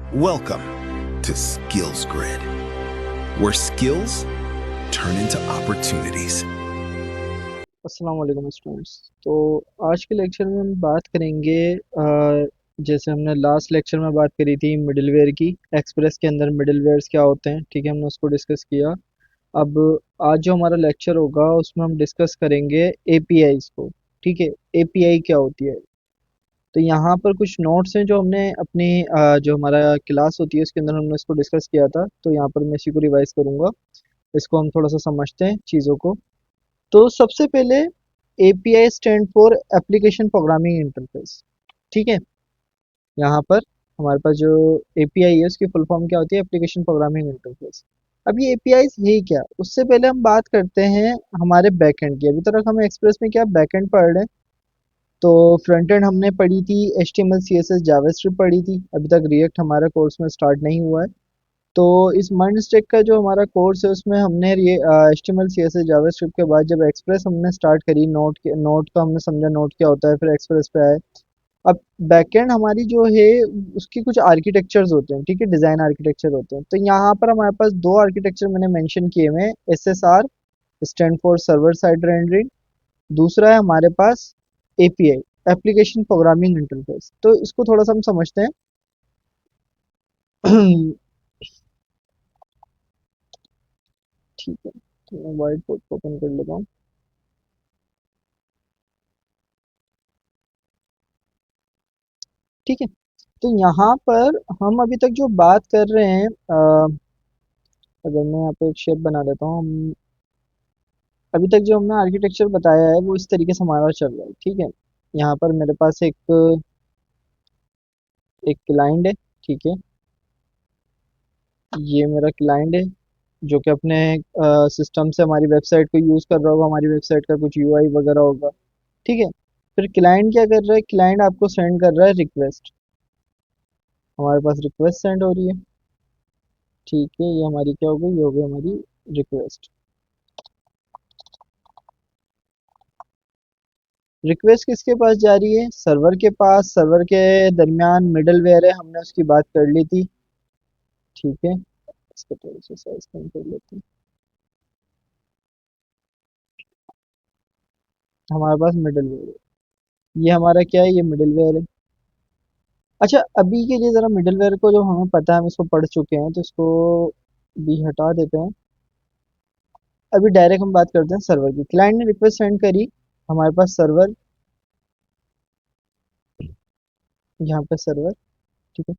Welcome to Skills Grid, where skills turn into opportunities. अस्सलाम वालेकुम students. तो आज के लेक्चर में हम बात करेंगे जैसे हमने लास्ट लेक्चर में बात करी थी मिडिलवेयर की। एक्सप्रेस के अंदर मिडिलवेयर्स क्या होते हैं, ठीक है, हमने उसको डिस्कस किया। अब आज जो हमारा लेक्चर होगा उसमें हम डिस्कस करेंगे एपीआईज को। ठीक है, एपीआई क्या होती है। तो यहाँ पर कुछ नोट्स हैं जो हमने अपनी जो हमारा क्लास होती है उसके अंदर हमने इसको डिस्कस किया था, तो यहाँ पर मैं इसी को रिवाइज करूँगा। इसको हम थोड़ा सा समझते हैं चीज़ों को। तो सबसे पहले API stand for application programming interface. ठीक है, यहाँ पर हमारे पास जो एपीआई है उसकी फुल फॉर्म क्या होती है, एप्लीकेशन प्रोग्रामिंग इंटरफेस। अब ये एपीआई है क्या, उससे पहले हम बात करते हैं हमारे बैकएंड की। अभी तक हम एक्सप्रेस में क्या बैकएंड पढ़ रहे हैं। तो फ्रंट एंड हमने पढ़ी थी HTML CSS जावास्क्रिप्ट पढ़ी थी। अभी तक रिएक्ट हमारा कोर्स में स्टार्ट नहीं हुआ है। तो इस मर्ज स्टैक का जो हमारा कोर्स है उसमें हमने ये HTML CSS जावास्क्रिप्ट के बाद जब एक्सप्रेस हमने स्टार्ट करी, नोट का हमने समझा नोट क्या होता है, फिर एक्सप्रेस पे आए। अब बैकएंड हमारी जो है उसकी कुछ आर्किटेक्चर्स होते हैं, ठीक है, डिजाइन आर्किटेक्चर होते हैं। तो यहाँ पर हमारे पास दो आर्किटेक्चर मैंने मेंशन किए हुए हैं। SSR stand for server side rendering, दूसरा है हमारे पास एपीआई, एप्लीकेशन प्रोग्रामिंग इंटरफेस। तो इसको थोड़ा सा हम समझते हैं। ठीक है, तो मैं व्हाइट बोर्ड को ओपन कर लेता हूँ। ठीक है, तो यहाँ पर हम अभी तक जो बात कर रहे हैं, अगर मैं यहाँ पे एक शेप बना देता हूँ। हम अभी तक जो हमने आर्किटेक्चर बताया है वो इस तरीके से हमारा चल रहा है। ठीक है, यहाँ पर मेरे पास एक एक क्लाइंट है। ठीक है, ये मेरा क्लाइंट है जो कि अपने सिस्टम से हमारी वेबसाइट को यूज़ कर रहा होगा, हमारी वेबसाइट का कुछ यूआई वगैरह होगा। ठीक है, फिर क्लाइंट क्या कर रहा है, क्लाइंट आपको सेंड कर रहा है रिक्वेस्ट। हमारे पास रिक्वेस्ट सेंड हो रही है। ठीक है, ये हमारी क्या हो गई, ये हो गई हमारी रिक्वेस्ट। रिक्वेस्ट किसके पास जा रही है, सर्वर के पास। सर्वर के दरमियान मिडलवेयर है, हमने उसकी बात कर ली थी। ठीक है, इसको थोड़ा सा साइज कम कर लेते हैं। हमारे पास मिडलवेयर है, ये हमारा क्या है, ये मिडलवेयर है। अच्छा, अभी के लिए ज़रा मिडलवेयर को जो हमें पता है हम इसको पढ़ चुके हैं तो इसको भी हटा देते हैं। अभी डायरेक्ट हम बात करते हैं सर्वर की। क्लाइंट ने रिक्वेस्ट सेंड करी, हमारे पास सर्वर, यहाँ पे सर्वर। ठीक है,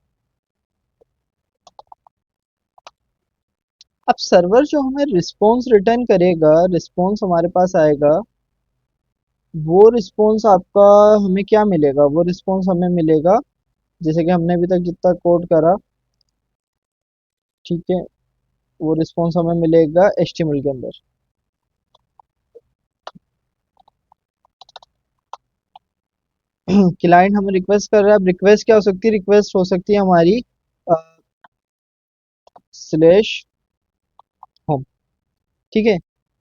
अब सर्वर जो हमें रिस्पॉन्स रिटर्न करेगा, रिस्पॉन्स हमारे पास आएगा, वो रिस्पॉन्स आपका हमें क्या मिलेगा, वो रिस्पॉन्स हमें मिलेगा जैसे कि हमने अभी तक जितना कोड करा। ठीक है, वो रिस्पॉन्स हमें मिलेगा HTML के अंदर। क्लाइंट हमें रिक्वेस्ट कर रहा है। अब रिक्वेस्ट क्या हो सकती है, रिक्वेस्ट हो सकती है हमारी स्लैश होम। ठीक है,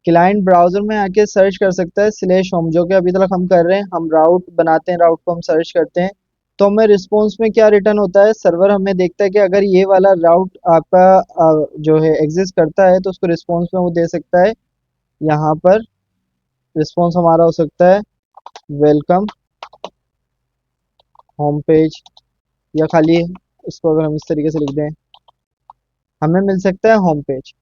क्लाइंट ब्राउजर में आके सर्च कर सकता है स्लैश होम, जो कि अभी तक हम कर रहे हैं। हम राउट बनाते हैं, राउट को हम सर्च करते हैं, तो हमें रिस्पॉन्स में क्या रिटर्न होता है, सर्वर हमें देखता है कि अगर ये वाला राउट आपका जो है एग्जिस्ट करता है तो उसको रिस्पॉन्स में वो दे सकता है। यहाँ पर रिस्पॉन्स हमारा हो सकता है वेलकम होम पेज, या खाली इसको अगर हम इस तरीके से लिख दें, हमें मिल सकता है होम पेज।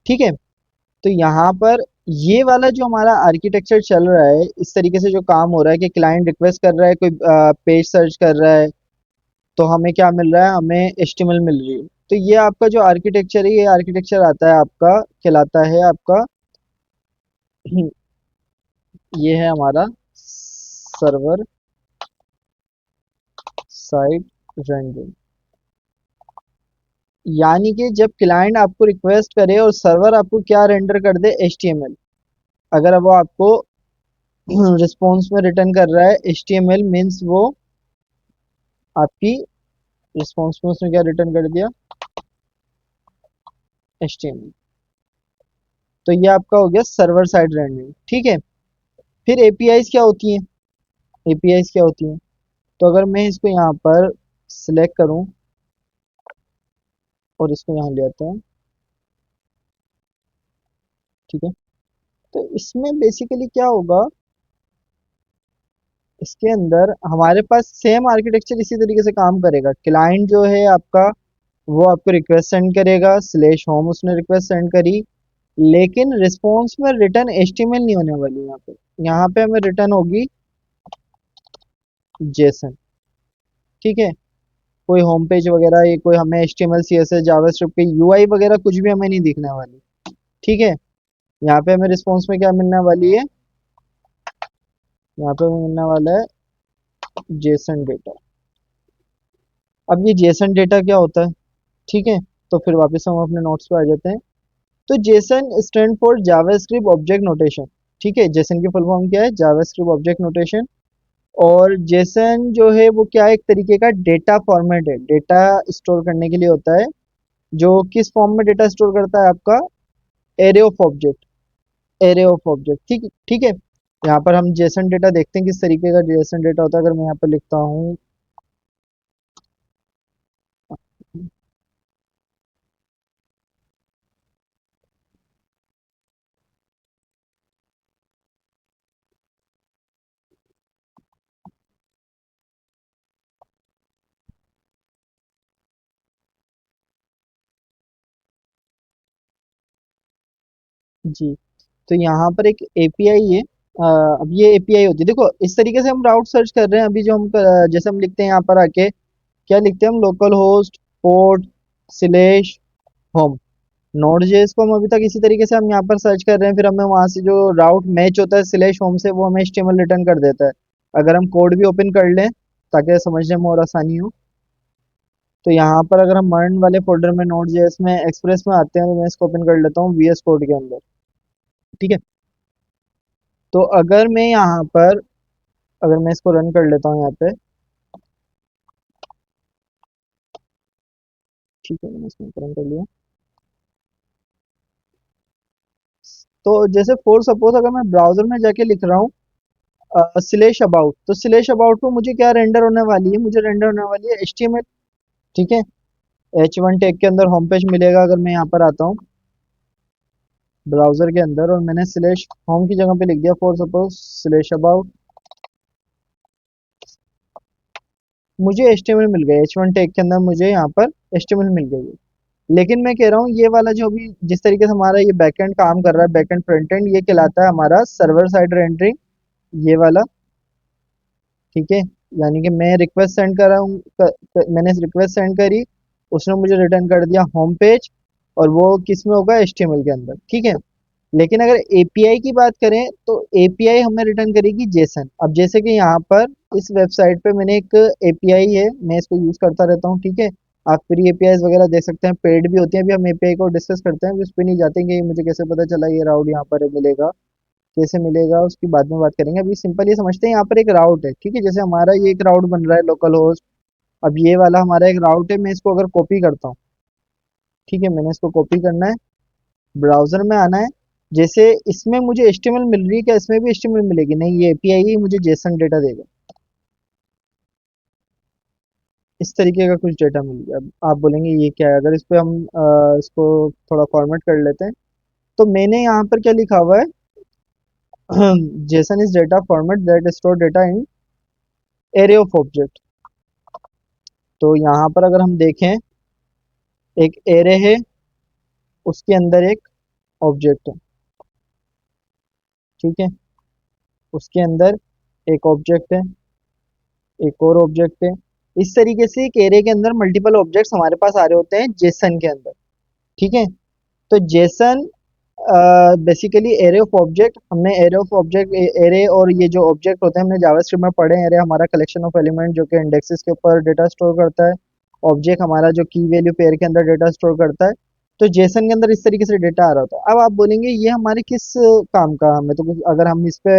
ठीक है, तो यहाँ पर ये वाला जो हमारा आर्किटेक्चर चल रहा है, इस तरीके से जो काम हो रहा है कि क्लाइंट रिक्वेस्ट कर रहा है, कोई पेज सर्च कर रहा है, तो हमें क्या मिल रहा है, हमें HTML मिल रही है। तो ये आपका जो आर्किटेक्चर है, ये आर्किटेक्चर आता है आपका, कहलाता है आपका ये है हमारा सर्वर साइड रेंडरिंग। यानी कि जब क्लाइंट आपको रिक्वेस्ट करे और सर्वर आपको क्या रेंडर कर दे, HTML। अगर वो आपको रिस्पॉन्स में रिटर्न कर रहा है HTML, मीन्स वो आपकी रिस्पॉन्स में उसने क्या रिटर्न कर दिया, HTML। तो ये आपका हो गया सर्वर साइड रेंडरिंग। ठीक है, फिर एपीआईज क्या होती हैं, एपीआईज क्या होती हैं। तो अगर मैं इसको यहाँ पर सिलेक्ट करूँ, और इसको यहाँ ले आता है। ठीक है, तो इसमें बेसिकली क्या होगा, इसके अंदर हमारे पास सेम आर्किटेक्चर इसी तरीके से काम करेगा। क्लाइंट जो है आपका, वो आपको रिक्वेस्ट सेंड करेगा, स्लेश होम उसने रिक्वेस्ट सेंड करी, लेकिन रिस्पॉन्स में रिटर्न एचटीएमएल नहीं होने वाली। यहाँ पे हमें रिटर्न होगी जेसन। ठीक है, कोई होम पेज वगैरह, ये कोई हमें एचटीएमएल सीएसएस जावास्क्रिप्ट के यूआई वगैरह कुछ भी हमें नहीं दिखने वाली। ठीक है, यहाँ पे हमें रिस्पॉन्स में क्या मिलने वाली है, यहाँ पे हमें मिलने वाला है जेसन डेटा। अब ये जेसन डेटा क्या होता है? ठीक है, तो फिर वापस हम अपने नोट्स पे आ जाते हैं। तो Jason stand for JavaScript object notation. ठीक है, जेसन की फुल फॉर्म क्या है? JavaScript object notation. और जेसन जो है वो क्या है, एक तरीके का डेटा फॉर्मेट है, डेटा स्टोर करने के लिए होता है। जो किस फॉर्म में डेटा स्टोर करता है? आपका array of object, array of object. ठीक ठीक है, यहाँ पर हम जेसन डेटा देखते हैं किस तरीके का जेसन डेटा होता है। अगर मैं यहाँ पर लिखता हूँ, जी, तो यहाँ पर एक एपीआई है। अब ये एपीआई होती है, देखो इस तरीके से हम राउट सर्च कर रहे हैं। अभी जो हम जैसे हम लिखते हैं यहाँ पर आके, क्या लिखते हैं हम? Local host port slash home. Node JS को हम अभी तक इसी तरीके से हम यहाँ पर सर्च कर रहे हैं, फिर हमें वहां से जो राउट मैच होता है स्लेश होम से, वो हमें एचटीएमएल रिटर्न कर देता है। अगर हम कोड भी ओपन कर लें ताकि समझने में और आसानी हो, तो यहाँ पर अगर हम मर्न वाले फोल्डर में नोड जेएस में एक्सप्रेस में आते हैं, तो मैं इसको ओपन कर लेता हूँ वीएस कोड के अंदर। ठीक है, तो अगर मैं यहाँ पर, अगर मैं इसको रन कर लेता हूँ यहाँ पे, ठीक है मैंने इसको रन कर लिया। तो जैसे फॉर सपोज अगर मैं ब्राउजर में जाके लिख रहा हूँ स्लेश अबाउट, तो स्लेश अबाउट में मुझे क्या रेंडर होने वाली है? मुझे रेंडर होने वाली है एचटीएमएल। ठीक है, H1 टैग के अंदर होम पेज मिलेगा। अगर मैं यहाँ पर आता हूँ ब्राउजर के अंदर और मैंने स्लेश होम की जगह पे लिख दिया फॉर सपोज स्लेश अबाउट, मुझे HTML मिल गया। H1 टैग के अंदर मुझे यहाँ पर HTML मिल गई है। लेकिन मैं कह रहा हूँ ये वाला जो भी जिस तरीके से हमारा ये बैकएंड काम कर रहा है, बैकएंड फ्रंट एंड, ये कहलाता है हमारा सर्वर साइड रेंडरिंग, ये वाला। ठीक है, यानी कि मैं रिक्वेस्ट सेंड कर रहा हूँ, मैंने रिक्वेस्ट सेंड करी, उसने मुझे रिटर्न कर दिया होम पेज, और वो किस में होगा? HTML के अंदर। ठीक है, लेकिन अगर एपीआई की बात करें तो एपीआई हमें रिटर्न करेगी जेसन। अब जैसे कि यहाँ पर इस वेबसाइट पे मैंने एक एपीआई है, मैं इसको यूज करता रहता हूँ। ठीक है, आप फ्री एपीआई वगैरह देख सकते हैं, पेड भी होती हैं। अभी हम एपीआई को डिस्कस करते हैं, अभी उस पर नहीं जाते कि मुझे कैसे पता चला ये राउट यहाँ पर मिलेगा, कैसे मिलेगा, उसकी बाद में बात करेंगे। अभी सिंपल ये समझते हैं, यहाँ पर एक राउट है। ठीक है, जैसे हमारा ये एक राउट बन रहा है लोकल होस्ट, अब ये वाला हमारा एक राउट है। मैं इसको अगर कॉपी करता हूँ, ठीक है, मैंने इसको कॉपी करना है, ब्राउजर में आना है। जैसे इसमें मुझे एचटीएमएल मिल रही है, क्या इसमें भी एचटीएमएल मिलेगी? नहीं, ये एपीआई ही मुझे जेसन डेटा देगा। इस तरीके का कुछ डेटा मिल गया। अब आप बोलेंगे ये क्या है? अगर इस पे हम इसको थोड़ा फॉर्मेट कर लेते हैं, तो मैंने यहाँ पर क्या लिखा हुआ है? Jason is data format that store data in array of object. तो यहाँ पर अगर हम देखें, एक एरे है, उसके अंदर एक ऑब्जेक्ट है। ठीक है, उसके अंदर एक ऑब्जेक्ट है, एक और ऑब्जेक्ट है। इस तरीके से एक एरे के अंदर मल्टीपल ऑब्जेक्ट्स हमारे पास आ रहे होते हैं जेसन के अंदर। ठीक है, तो Jason basically array of object, हमने एरे ऑफ ऑब्जेक्ट, एरे और ये जो ऑब्जेक्ट होते हैं हमने जावास्क्रिप्ट में पढ़े हैं। एरे हमारा कलेक्शन ऑफ एलिमेंट जो कि इंडेक्सेस के ऊपर डेटा स्टोर करता है। ऑब्जेक्ट हमारा जो की वैल्यू पेयर के अंदर डेटा स्टोर करता है। तो जेसन के अंदर इस तरीके से डेटा आ रहा होता है। अब आप बोलेंगे ये हमारे किस काम का? हमें तो कुछ, अगर हम इस पे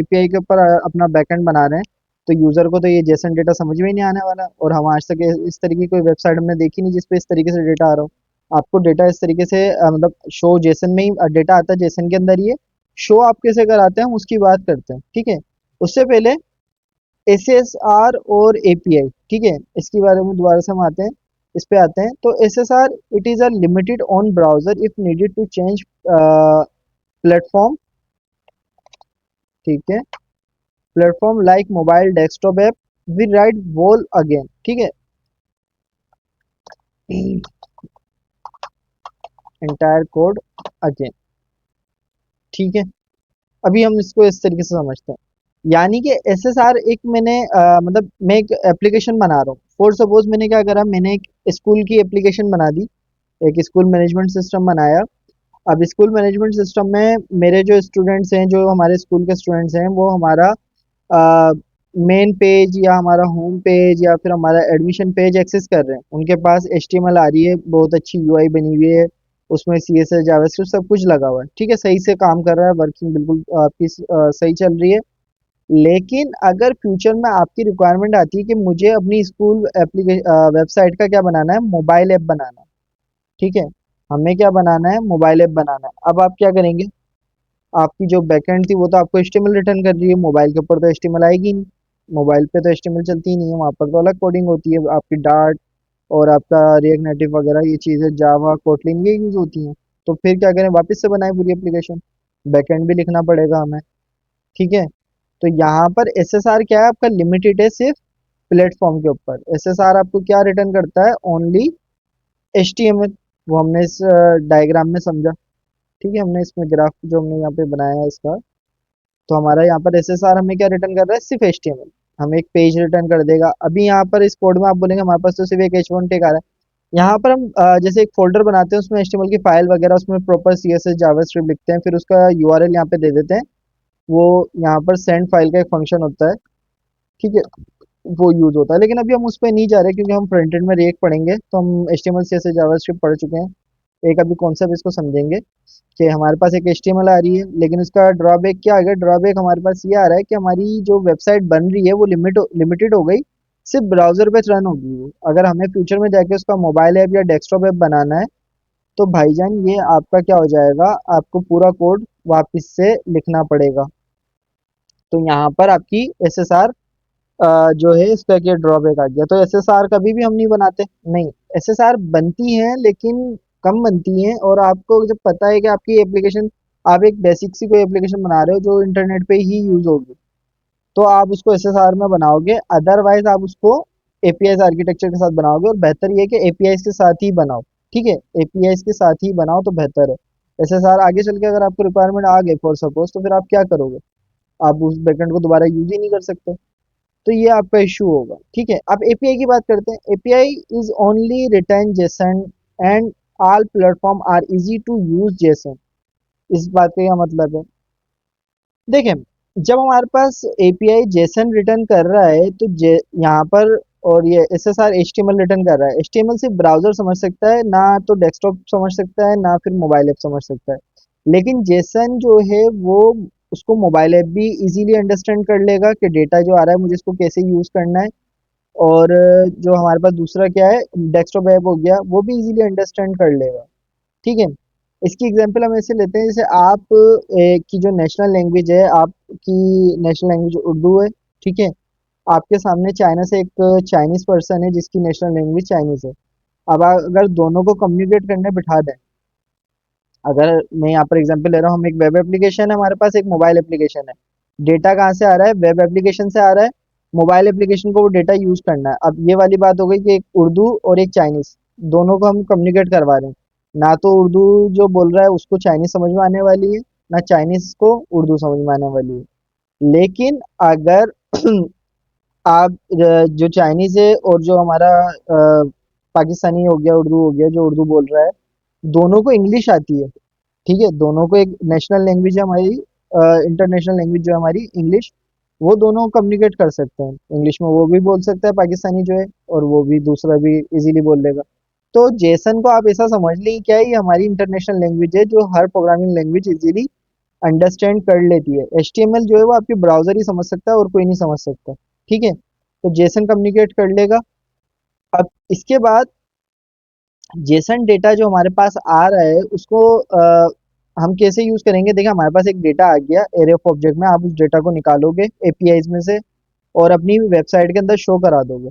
एपीआई के ऊपर अपना बैकएंड बना रहे हैं, तो यूजर को तो ये जेसन डेटा समझ में ही नहीं आने वाला। और हम आज तक इस तरीके की कोई वेबसाइट हमने देखी नहीं जिसपे इस तरीके से डेटा आ रहा हो। आपको डेटा इस तरीके से मतलब शो जेसन में ही डेटा आता है, जेसन के अंदर। ये शो आप कैसे कराते हैं हम उसकी बात करते हैं। ठीक है, उससे पहले एसएसआर और एपीआई, ठीक है, इसके बारे में दोबारा से हम आते हैं। इस पे आते हैं। तो SSR it is a limited on browser if needed to change platform, ठीक है, platform like mobile desktop app we write wall again, ठीक है, एंटायर कोड अगेन, ठीक है। अभी हम इसको इस तरीके से समझते हैं, यानी कि SSR एक मैंने मतलब मैं एक एप्लीकेशन बना रहा हूँ। फॉर सपोज मैंने क्या करा, मैंने एक स्कूल की एप्लीकेशन बना दी, एक स्कूल मैनेजमेंट सिस्टम बनाया। अब स्कूल मैनेजमेंट सिस्टम में मेरे जो स्टूडेंट्स हैं, जो हमारे स्कूल के स्टूडेंट्स हैं, वो हमारा मेन पेज या हमारा होम पेज या फिर हमारा एडमिशन पेज एक्सेस कर रहे हैं। उनके पास HTML आ रही है, बहुत अच्छी UI बनी हुई है, उसमें CSS जावास्क्रिप्ट सब कुछ लगा हुआ है, ठीक है, सही से काम कर रहा है, वर्किंग बिल्कुल आपकी सही चल रही है। लेकिन अगर फ्यूचर में आपकी रिक्वायरमेंट आती है कि मुझे अपनी स्कूल एप्लीकेशन वेबसाइट का क्या बनाना है, मोबाइल ऐप बनाना है, ठीक है, हमें क्या बनाना है, मोबाइल ऐप बनाना है। अब आप क्या करेंगे, आपकी जो बैकएंड थी वो तो आपको HTML रिटर्न कर रही है, मोबाइल के ऊपर तो HTML आएगी नहीं, मोबाइल पे तो HTML चलती ही नहीं है, वहाँ पर तो अलग कोडिंग होती है, आपकी डार्ट और आपका रिएक्ट नेटिव वगैरह ये चीज़ें, जावा कोटलिन ये यूज़ होती हैं। तो फिर क्या करें, वापस से बनाए पूरी एप्लीकेशन, बैकएंड भी लिखना पड़ेगा हमें, ठीक है। तो यहाँ पर SSR क्या है, आपका लिमिटेड है सिर्फ प्लेटफॉर्म के ऊपर। SSR आपको क्या रिटर्न करता है, ओनली HTML, वो हमने इस डायग्राम में समझा, ठीक है, हमने इसमें ग्राफ जो हमने यहाँ पे बनाया है इसका, तो हमारा यहाँ पर SSR हमें क्या रिटर्न कर रहा है, सिर्फ HTML, हमें एक पेज रिटर्न कर देगा। अभी यहाँ पर इस कोड में आप बोलेंगे हमारे पास तो सिर्फ एक H1 टेक आ रहा है। यहाँ पर हम जैसे एक फोल्डर बनाते हैं, उसमें HTML की फाइल वगैरह, उसमें प्रॉपर CSS जावास्क्रिप्ट लिखते हैं, फिर उसका URL यहाँ पे दे देते हैं, वो यहाँ पर सेंड फाइल का एक फंक्शन होता है, ठीक है, वो यूज होता है। लेकिन अभी हम उस पर नहीं जा रहे क्योंकि हम फ्रंट एंड में रिएक्ट पढ़ेंगे, तो हम HTML CSS जावास्क्रिप्ट पढ़ चुके हैं। एक अभी कॉन्सेप्ट इसको समझेंगे कि हमारे पास एक HTML आ रही है, लेकिन इसका ड्रॉबैक क्या आ गया, ड्रॉबैक हमारे पास ये आ रहा है कि हमारी जो वेबसाइट बन रही है वो लिमिटेड हो गई, सिर्फ ब्राउजर पे रन होगी वो। अगर हमें फ्यूचर में जाके उसका मोबाइल ऐप या डेस्कटॉप ऐप बनाना है, तो भाईजान ये आपका क्या हो जाएगा, आपको पूरा कोड वापस से लिखना पड़ेगा। तो यहाँ पर आपकी SSR जो है इसका क्या ड्रॉबैक आ गया। तो SSR कभी भी हम नहीं बनाते, नहीं, SSR बनती है लेकिन कम बनती है। और आपको जब पता है कि आपकी एप्लीकेशन, आप एक बेसिक सी कोई एप्लीकेशन बना रहे हो जो इंटरनेट पे ही यूज होगी, तो आप उसको SSR में बनाओगे, अदरवाइज आप उसको APIs आर्किटेक्चर के साथ बनाओगे। और बेहतर ये है कि APIs के साथ ही बनाओ, ठीक है, APIs के साथ ही बनाओ तो बेहतर है। SSR आगे चल के अगर आपको रिक्वायरमेंट आ गई फॉर सपोज, तो फिर आप क्या करोगे, आप उस बैकएंड को दोबारा यूज ही नहीं कर सकते। तो ये आपका इशू होगा, ठीक है। अब API की बात करते हैं। API is only return JSON and all platform are easy to use JSON. इस बात का क्या मतलब है, देखें, जब हमारे पास API जेसन रिटर्न कर रहा है तो यहाँ पर, और ये SSR HTML रिटर्न कर रहा है। HTML सिर्फ ब्राउजर समझ सकता है, ना तो डेस्कटॉप समझ सकता है, ना फिर मोबाइल ऐप समझ सकता है। लेकिन जेसन जो है वो, उसको मोबाइल ऐप भी इजीली अंडरस्टैंड कर लेगा कि डेटा जो आ रहा है मुझे इसको कैसे यूज करना है। और जो हमारे पास दूसरा क्या है, डेस्कटॉप ऐप हो गया, वो भी इजीली अंडरस्टैंड कर लेगा, ठीक है। इसकी एग्जांपल हम ऐसे लेते हैं, जैसे आप की जो नेशनल लैंग्वेज है, आपकी नेशनल लैंग्वेज उर्दू है, ठीक है, आपके सामने चाइना से एक चाइनीज पर्सन है जिसकी नेशनल लैंग्वेज चाइनीज है। अब अगर दोनों को कम्युनिकेट करने बिठा दें, अगर मैं यहाँ पर एग्जांपल ले रहा हूँ, हम एक वेब एप्लीकेशन है हमारे पास, एक मोबाइल एप्लीकेशन है, डेटा कहाँ से आ रहा है, वेब एप्लीकेशन से आ रहा है, मोबाइल एप्लीकेशन को वो डेटा यूज करना है। अब ये वाली बात हो गई कि एक उर्दू और एक चाइनीज, दोनों को हम कम्युनिकेट करवा रहे हैं। ना तो उर्दू जो बोल रहा है उसको चाइनीज समझ में आने वाली है, ना चाइनीज को उर्दू समझ में आने वाली है। लेकिन अगर आप जो चाइनीज है और जो हमारा पाकिस्तानी हो गया, उर्दू हो गया, जो उर्दू बोल रहा है, दोनों को इंग्लिश आती है, ठीक है, दोनों को एक नेशनल लैंग्वेज है हमारी, इंटरनेशनल लैंग्वेज जो है हमारी इंग्लिश, वो दोनों कम्युनिकेट कर सकते हैं इंग्लिश में। वो भी बोल सकता है पाकिस्तानी जो है, और वो भी दूसरा भी इजीली बोल लेगा। तो जेसन को आप ऐसा समझ लें, क्या है, ये हमारी इंटरनेशनल लैंग्वेज है जो हर प्रोग्रामिंग लैंग्वेज इजीली अंडरस्टैंड कर लेती है। HTML जो है वो आपके ब्राउजर ही समझ सकता है और कोई नहीं समझ सकता, ठीक है। तो जेसन कम्युनिकेट कर लेगा। अब इसके बाद जेसन डेटा जो हमारे पास आ रहा है उसको हम कैसे यूज करेंगे, देखिए हमारे पास एक डेटा आ गया एरे ऑफ ऑब्जेक्ट में, आप उस डेटा को निकालोगे APIs में से और अपनी वेबसाइट के अंदर शो करा दोगे,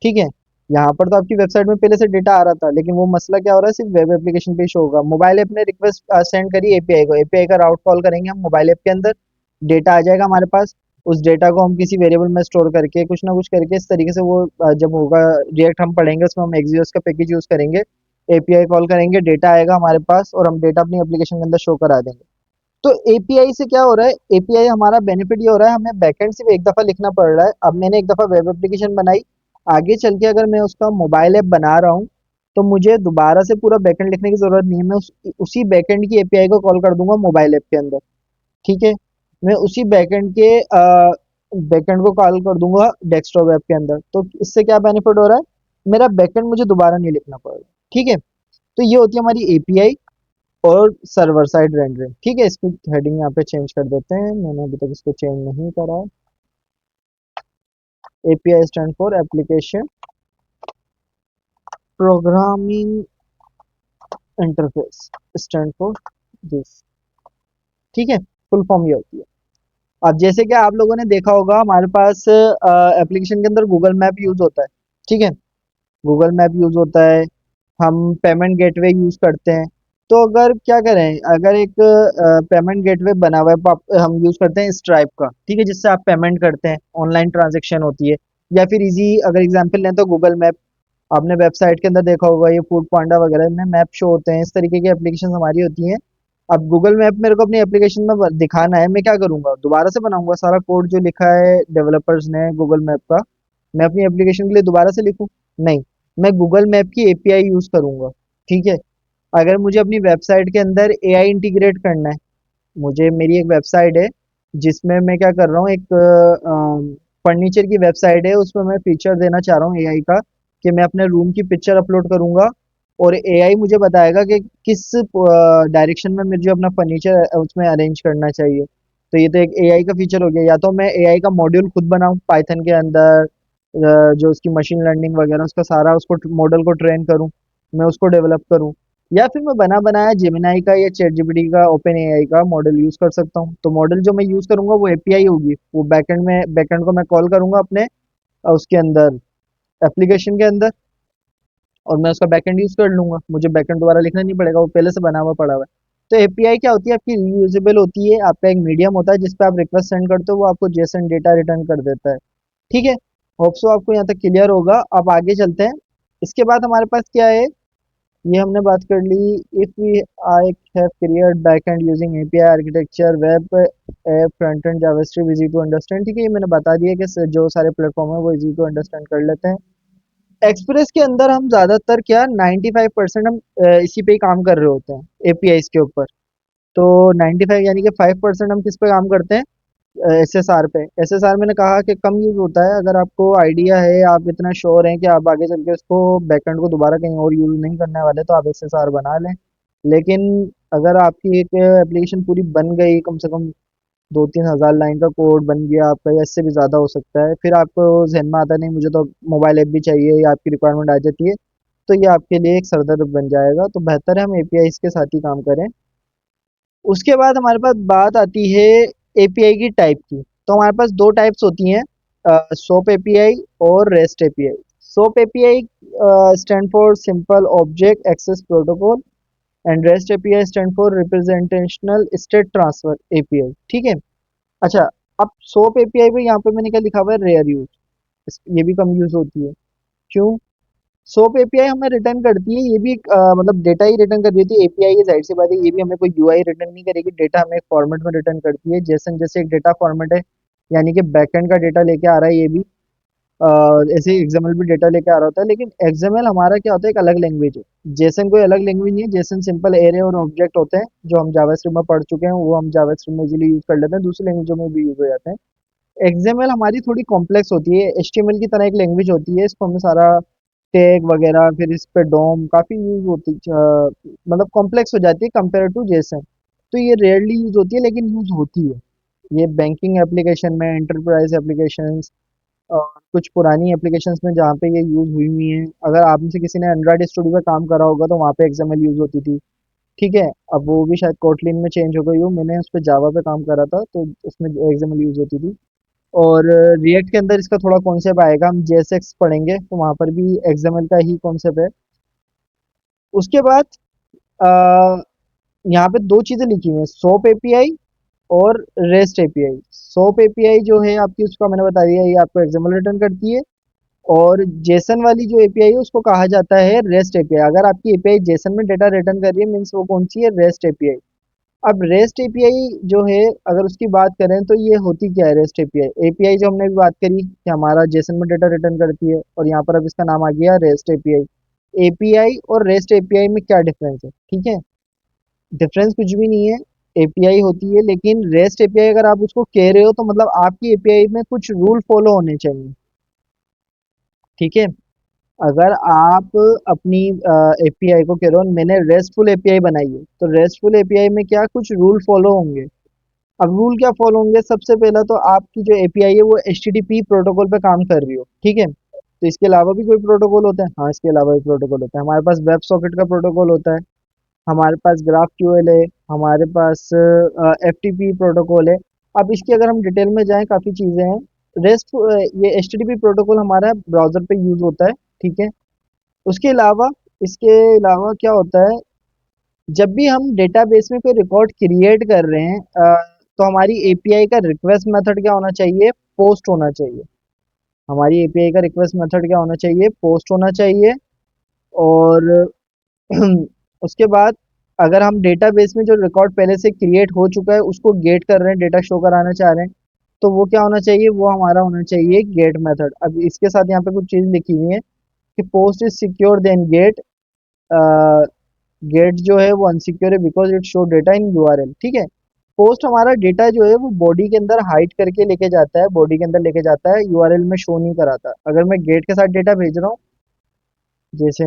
ठीक है। यहाँ पर तो आपकी वेबसाइट में पहले से डेटा आ रहा था, लेकिन वो मसला क्या हो रहा है, सिर्फ वेब एप्लीकेशन पे शो होगा। मोबाइल ऐप ने रिक्वेस्ट सेंड करी एपीआई को, एपीआई का राउट कॉल करेंगे हम मोबाइल ऐप के अंदर, डेटा आ जाएगा हमारे पास। उस डेटा को हम किसी वेरिएबल में स्टोर करके कुछ ना कुछ करके इस तरीके से वो जब होगा रिएक्ट हम पढ़ेंगे उसमें हम एक्सियोस का पैकेज यूज करेंगे, एपीआई कॉल करेंगे, डेटा आएगा हमारे पास और हम डेटा अपनी एप्लीकेशन के अंदर शो करा देंगे। तो एपीआई से क्या हो रहा है, एपीआई हमारा बेनिफिट ये हो रहा है, हमें बैकएंड सिर्फ एक दफा लिखना पड़ रहा है। अब मैंने एक दफा वेब एप्लीकेशन बनाई, आगे चल के अगर मैं उसका मोबाइल ऐप बना रहा हूँ तो मुझे दोबारा से पूरा बैकएंड लिखने की जरूरत नहीं है। मैं उसी बैकएंड की एपीआई को कॉल कर दूंगा मोबाइल ऐप के अंदर। ठीक है, मैं उसी बैकएंड को कॉल कर दूंगा डेस्कटॉप ऐप के अंदर। तो इससे क्या बेनिफिट हो रहा है, मेरा बैकएंड मुझे दोबारा नहीं लिखना पड़ेगा। ठीक है, तो ये होती है हमारी एपीआई और सर्वर साइड रेंडरिंग। ठीक है, इसकी हेडिंग यहाँ पे चेंज कर देते हैं, मैंने अभी तक इसको चेंज नहीं करा। API stand for application programming interface, stand for this. ठीक है, फुल फॉर्म ये होती है। अब जैसे कि आप लोगों ने देखा होगा हमारे पास एप्लीकेशन के अंदर गूगल मैप यूज होता है। ठीक है, गूगल मैप यूज होता है, हम पेमेंट गेटवे यूज करते हैं। तो अगर क्या करें, अगर एक पेमेंट गेटवे बना हुआ है हम यूज करते हैं स्ट्राइप का। ठीक है, जिससे आप पेमेंट करते हैं, ऑनलाइन ट्रांजेक्शन होती है। या फिर इजी अगर एग्जांपल लें तो गूगल मैप, आपने वेबसाइट के अंदर देखा होगा ये फूड पांडा वगैरह में मैप शो होते हैं, इस तरीके की एप्लीकेशन हमारी होती हैं। अब गूगल मैप मेरे को अपनी एप्लीकेशन में दिखाना है, मैं क्या करूंगा, दोबारा से बनाऊंगा सारा कोड जो लिखा है डेवलपर्स ने गूगल मैप का, मैं अपनी एप्लीकेशन के लिए दोबारा से लिखूं? नहीं, मैं गूगल मैप की एपीआई यूज करूंगा। ठीक है, अगर मुझे अपनी वेबसाइट के अंदर एआई इंटीग्रेट करना है, मुझे मेरी एक वेबसाइट है जिसमें मैं क्या कर रहा हूँ, एक फर्नीचर की वेबसाइट है, उसमें मैं फीचर देना चाह रहा हूँ एआई का, कि मैं अपने रूम की पिक्चर अपलोड करूंगा और एआई मुझे बताएगा कि किस डायरेक्शन में मुझे अपना फर्नीचर उसमें अरेंज करना चाहिए। तो ये तो एक एआई का फीचर हो गया। या तो मैं एआई का मॉड्यूल खुद बनाऊं पाइथन के अंदर, जो उसकी मशीन लर्निंग वगैरह उसका सारा उसको मॉडल को ट्रेन करूं, मैं उसको डेवलप करूं। या फिर मैं बना बनाया जेमिनाई का या चैट जीपीटी का ओपन एआई का मॉडल यूज कर सकता हूँ। तो मॉडल जो मैं यूज करूंगा वो एपीआई होगी, वो बैकएंड को मैं कॉल करूंगा अपने उसके अंदर एप्लीकेशन के अंदर, और मैं उसका बैकएंड यूज कर लूंगा, मुझे बैकएंड दोबारा लिखना नहीं पड़ेगा, वो पहले से बना हुआ पड़ा हुआ है। तो एपीआई क्या होती है, आपकी रीयूजेबल होती है, आपका एक मीडियम होता है जिस पे आप रिक्वेस्ट सेंड करते हो, वो आपको जेसन डेटा रिटर्न कर देता है। ठीक है, होप सो आपको यहाँ तक क्लियर होगा। अब आगे चलते हैं। इसके बाद हमारे पास क्या है, ये हमने बात कर ली। If we I have create backend using API architecture web app front end JavaScript easy to understand. ठीक है, ये मैंने बता दिया कि जो सारे प्लेटफॉर्म है वो इजी टू अंडरस्टैंड कर लेते हैं। एक्सप्रेस के अंदर हम ज्यादातर क्या 95% हम इसी पे ही काम कर रहे होते हैं एपीआई के ऊपर। तो 95 यानी कि 5% हम किस पे काम करते हैं, एसएसआर पे। एसएसआर मैंने कहा कि कम यूज होता है, अगर आपको आइडिया है, आप इतना श्योर हैं कि आप आगे चल के उसको बैकएंड को दोबारा कहीं और यूज नहीं करने वाले, तो आप एसएसआर बना लें। लेकिन अगर आपकी एक एप्लीकेशन पूरी बन गई, कम से कम 2-3 हज़ार लाइन का कोड बन गया आपका, या इससे भी ज़्यादा हो सकता है, फिर आपको जहन में आता नहीं मुझे तो मोबाइल ऐप भी चाहिए, या आपकी रिक्वायरमेंट आ जाती है, तो ये आपके लिए एक सरदर्द बन जाएगा। तो बेहतर है हम एपीआई के साथ ही काम करें। उसके बाद हमारे पास बात आती है एपीआई की टाइप की। तो हमारे पास दो टाइप्स होती हैं, सोप एपीआई और REST API. SOAP API stand for simple object access protocol and REST API stand for representational state transfer API. ठीक है, अच्छा, अब सोप एपीआई पे यहाँ पे मैंने क्या लिखा हुआ है, रेयर यूज, ये भी कम यूज होती है। क्यों? सोप एपीआई हमें रिटर्न करती है, ये भी मतलब डेटा ही रिटर्न कर देती है। एपीआई की जाहिर सी बात है, ये भी हमें कोई यूआई रिटर्न नहीं करेगी, डेटा हमें एक फॉर्मेट में रिटर्न करती है। जैसन जैसे एक डेटा फॉर्मेट है, यानी कि बैकएंड का डेटा लेके आ रहा है ये भी, ऐसे एक्सएमएल भी डेटा लेके आ रहा होता है। लेकिन एक्सएमएल हमारा क्या होता है, एक अलग लैंग्वेज है। जेसन कोई अलग लैंग्वेज नहीं है, जेसन सिंपल एरे और ऑब्जेक्ट होते हैं जो हम जावास्क्रिप्ट में पढ़ चुके हैं, वो हम जावास्क्रिप्ट में इजीली यूज कर लेते हैं, दूसरी लैंग्वेजों में भी यूज हो जाते हैं। एक्सएमएल हमारी थोड़ी कॉम्प्लेक्स होती है, एचटीएमएल की तरह एक लैंग्वेज होती है, इसको हमें सारा टैग वगैरह, फिर इस पे डोम काफी यूज होती मतलब कॉम्प्लेक्स हो जाती है कंपेयर टू जेसन। तो ये रेयरली यूज होती है लेकिन यूज होती है। ये बैंकिंग एप्लीकेशन में, एंटरप्राइज एप्लीकेशंस और कुछ पुरानी एप्लीकेशंस में जहाँ पे ये यूज हुई हुई है। अगर आप में से किसी ने एंड्रॉइड स्टूडियो पे काम करा होगा तो वहाँ पे एक्सएमएल यूज होती थी। ठीक है, अब वो भी शायद कोटलिन में चेंज हो गई हो, मैंने उस पर जावा पे काम करा था तो उसमें एक्सएमएल यूज होती थी। और रिएक्ट के अंदर इसका थोड़ा कॉन्सेप्ट आएगा, हम JSX पढ़ेंगे तो वहाँ पर भी XML का ही कॉन्सेप्ट है। उसके बाद अ, यहाँ पे दो चीज़ें लिखी हुई हैं, सोप एपीआई और रेस्ट एपीआई। सोप एपीआई जो है आपकी, उसका मैंने बता दिया, ये आपको XML रिटर्न करती है। और जेसन वाली जो एपीआई है उसको कहा जाता है रेस्ट एपीआई। अगर आपकी एपीआई जेसन में डेटा रिटर्न कर रही है मीन्स वो कौन सी है, रेस्ट एपीआई। अब रेस्ट एपीआई जो है, अगर उसकी बात करें तो ये होती क्या है रेस्ट एपीआई। एपीआई जो हमने भी बात करी कि हमारा जेसन में डेटा रिटर्न करती है, और यहाँ पर अब इसका नाम आ गया रेस्ट एपीआई। एपीआई और रेस्ट एपीआई में क्या डिफरेंस है, ठीक है। डिफरेंस कुछ भी नहीं है, एपीआई होती है, लेकिन रेस्ट एपीआई अगर आप उसको कह रहे हो तो मतलब आपकी एपीआई में कुछ रूल फॉलो होने चाहिए, ठीक है। अगर आप अपनी एपीआई को कह रहे हो मैंने रेस्टफुल एपीआई बनाई है, तो रेस्टफुल एपीआई में क्या कुछ रूल फॉलो होंगे। अब रूल क्या फॉलो होंगे, सबसे पहला तो आपकी जो एपीआई है वो एचटीटीपी प्रोटोकॉल पे काम कर रही हो, ठीक है। तो इसके अलावा भी कोई प्रोटोकॉल होता है, हाँ इसके अलावा भी प्रोटोकॉल होता है। हमारे पास वेब सॉकेट का प्रोटोकॉल होता है, हमारे पास ग्राफ क्यूएल है, हमारे पास एफटीपी प्रोटोकॉल है। अब इसकी अगर हम डिटेल में जाएं, काफ़ी चीज़ें हैं। रेस्ट ये एचटीटीपी प्रोटोकॉल हमारा ब्राउज़र पे यूज़ होता है, ठीक है। उसके अलावा, इसके अलावा क्या होता है, जब भी हम डेटाबेस में कोई रिकॉर्ड क्रिएट कर रहे हैं तो हमारी एपीआई का रिक्वेस्ट मेथड क्या होना चाहिए, पोस्ट होना चाहिए। हमारी एपीआई का रिक्वेस्ट मेथड क्या होना चाहिए, पोस्ट होना चाहिए। और उसके बाद अगर हम डेटाबेस में जो रिकॉर्ड पहले से क्रिएट हो चुका है उसको गेट कर रहे हैं, डेटा शो कराना चाह रहे हैं, तो वो क्या होना चाहिए, वो हमारा होना चाहिए गेट मेथड। अब इसके साथ यहाँ पे कुछ चीज़ लिखी हुई है कि post is secure then get. Get जो है वो अनसिक्योर है because it show data in URL, ठीक है। पोस्ट हमारा डेटा जो है वो बॉडी के अंदर हाइड करके लेके जाता है, बॉडी के अंदर लेके जाता है, यूआरएल में शो नहीं कराता। अगर मैं गेट के साथ डेटा भेज रहा हूँ, जैसे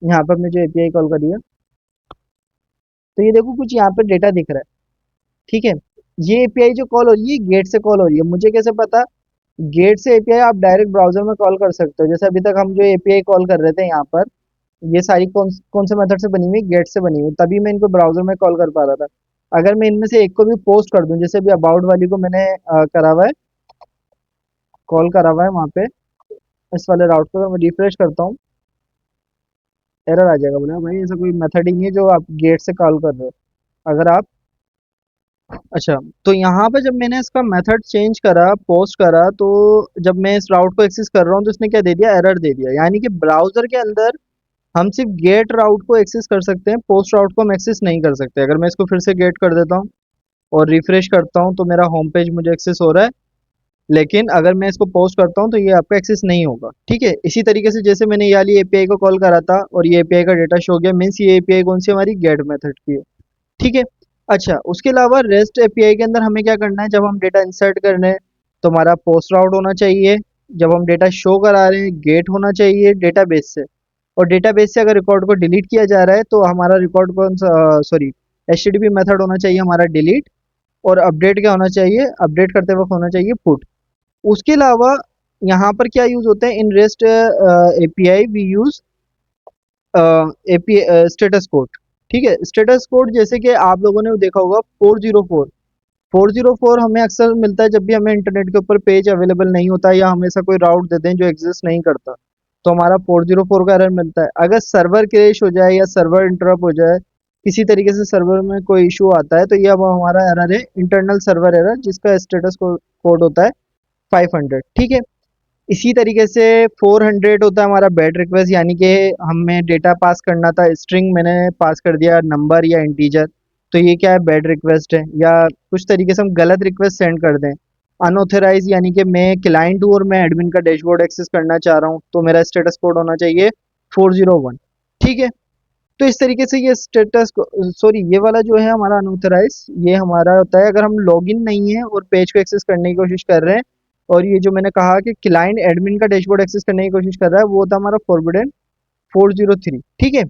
यहाँ पर मैं जो एपीआई कॉल करी है, तो ये देखो कुछ यहाँ पे डेटा दिख रहा है, ठीक है। ये एपीआई जो कॉल हो रही है गेट से कॉल हो रही है, मुझे कैसे पता। गेट से एपीआई आप डायरेक्ट ब्राउजर में कॉल कर सकते हो, जैसे अभी तक हम जो एपीआई कॉल कर रहे थे यहाँ पर, ये सारी कौन कौन से मेथड से बनी हुई, गेट से बनी हुई, तभी मैं इनको ब्राउजर में कॉल कर पा रहा था। अगर मैं इनमें से एक को भी पोस्ट कर दूं, जैसे अभी अबाउट वाली को मैंने करा हुआ है, कॉल करा हुआ है वहाँ पे, इस वाले राउट पे अगर मैं रिफ्रेश करता हूँ, एरर आ जाएगा, बोला भाई ऐसा कोई मेथड ही नहीं है जो आप गेट से कॉल कर रहे हो। अगर आप, अच्छा, तो यहाँ पे जब मैंने इसका मेथड चेंज करा, पोस्ट करा, तो जब मैं इस राउट को एक्सेस कर रहा हूँ तो इसने क्या दे दिया, एरर दे दिया। यानी कि ब्राउजर के अंदर हम सिर्फ गेट राउट को एक्सेस कर सकते हैं, पोस्ट राउट को हम एक्सेस नहीं कर सकते। अगर मैं इसको फिर से गेट कर देता हूँ और रिफ्रेश करता हूँ तो मेरा होम पेज मुझे एक्सेस हो रहा है, लेकिन अगर मैं इसको पोस्ट करता हूँ तो ये आपका एक्सेस नहीं होगा, ठीक है। इसी तरीके से जैसे मैंने ये वाली एपीआई को कॉल करा था और ये एपीआई का डेटा शो हो गया, मीन्स ये एपीआई कौन सी हमारी, गेट मेथड की है, ठीक है। अच्छा, उसके अलावा रेस्ट एपीआई के अंदर हमें क्या करना है, जब हम डेटा इंसर्ट कर रहे हैं तो हमारा पोस्ट राउट होना चाहिए। जब हम डेटा शो करा रहे हैं गेट होना चाहिए डेटाबेस से। और डेटाबेस से अगर रिकॉर्ड को डिलीट किया जा रहा है तो हमारा रिकॉर्ड कौन सा, सॉरी, एचटीटीपी मेथड होना चाहिए हमारा डिलीट। और अपडेट क्या होना चाहिए, अपडेट करते वक्त होना चाहिए पुट। उसके अलावा यहाँ पर क्या यूज होता है, in REST API we use API status code, ठीक है। स्टेटस कोड जैसे कि आप लोगों ने देखा होगा 404, 404 हमें अक्सर मिलता है जब भी हमें इंटरनेट के ऊपर पेज अवेलेबल नहीं होता या हमेशा कोई राउट देते हैं जो एग्जिस्ट नहीं करता, तो हमारा 404 का एरर मिलता है। अगर सर्वर क्रैश हो जाए या सर्वर इंटरप्ट हो जाए, किसी तरीके से सर्वर में कोई इशू आता है, तो ये अब हमारा एरर है इंटरनल सर्वर एरर, जिसका स्टेटस कोड होता है 500, ठीक है। इसी तरीके से 400 होता है हमारा बैड रिक्वेस्ट, यानी कि हमें डेटा पास करना था, स्ट्रिंग मैंने पास कर दिया नंबर या इंटीजर, तो ये क्या है, बैड रिक्वेस्ट है। या कुछ तरीके से हम गलत रिक्वेस्ट सेंड कर दें। अनऑथराइज, यानी कि मैं क्लाइंट हूँ और मैं एडमिन का डैशबोर्ड एक्सेस करना चाह रहा हूँ, तो मेरा स्टेटस कोड होना चाहिए 401, ठीक है। तो इस तरीके से ये स्टेटस, सॉरी, ये वाला जो है हमारा अनऑथराइज, ये हमारा होता है अगर हम लॉगिन नहीं है और पेज को एक्सेस करने की कोशिश कर रहे हैं। और ये जो मैंने कहा कि क्लाइंट एडमिन का डैशबोर्ड एक्सेस करने की कोशिश कर रहा है, वो होता है हमारा फॉरबिडन 403, ठीक है।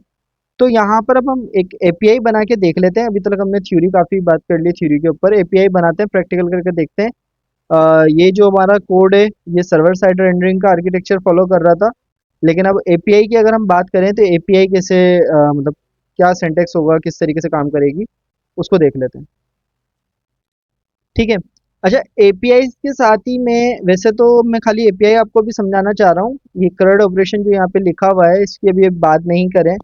तो यहाँ पर अब हम एक एपीआई बना के देख लेते हैं। अभी तक हमने थ्योरी काफ़ी बात कर ली, थ्योरी के ऊपर एपीआई बनाते हैं, प्रैक्टिकल करके देखते हैं। ये जो हमारा कोड है ये सर्वर साइड रेंडरिंग का आर्किटेक्चर फॉलो कर रहा था, लेकिन अब एपीआई की अगर हम बात करें तो एपीआई कैसे, मतलब क्या सिंटेक्स होगा, किस तरीके से काम करेगी, उसको देख लेते हैं, ठीक है। अच्छा, एपीआई के साथ ही वैसे तो मैं खाली एपीआई आपको भी समझाना चाह रहा हूँ। ये CRUD ऑपरेशन जो यहाँ पे लिखा हुआ है इसकी अभी बात नहीं करें,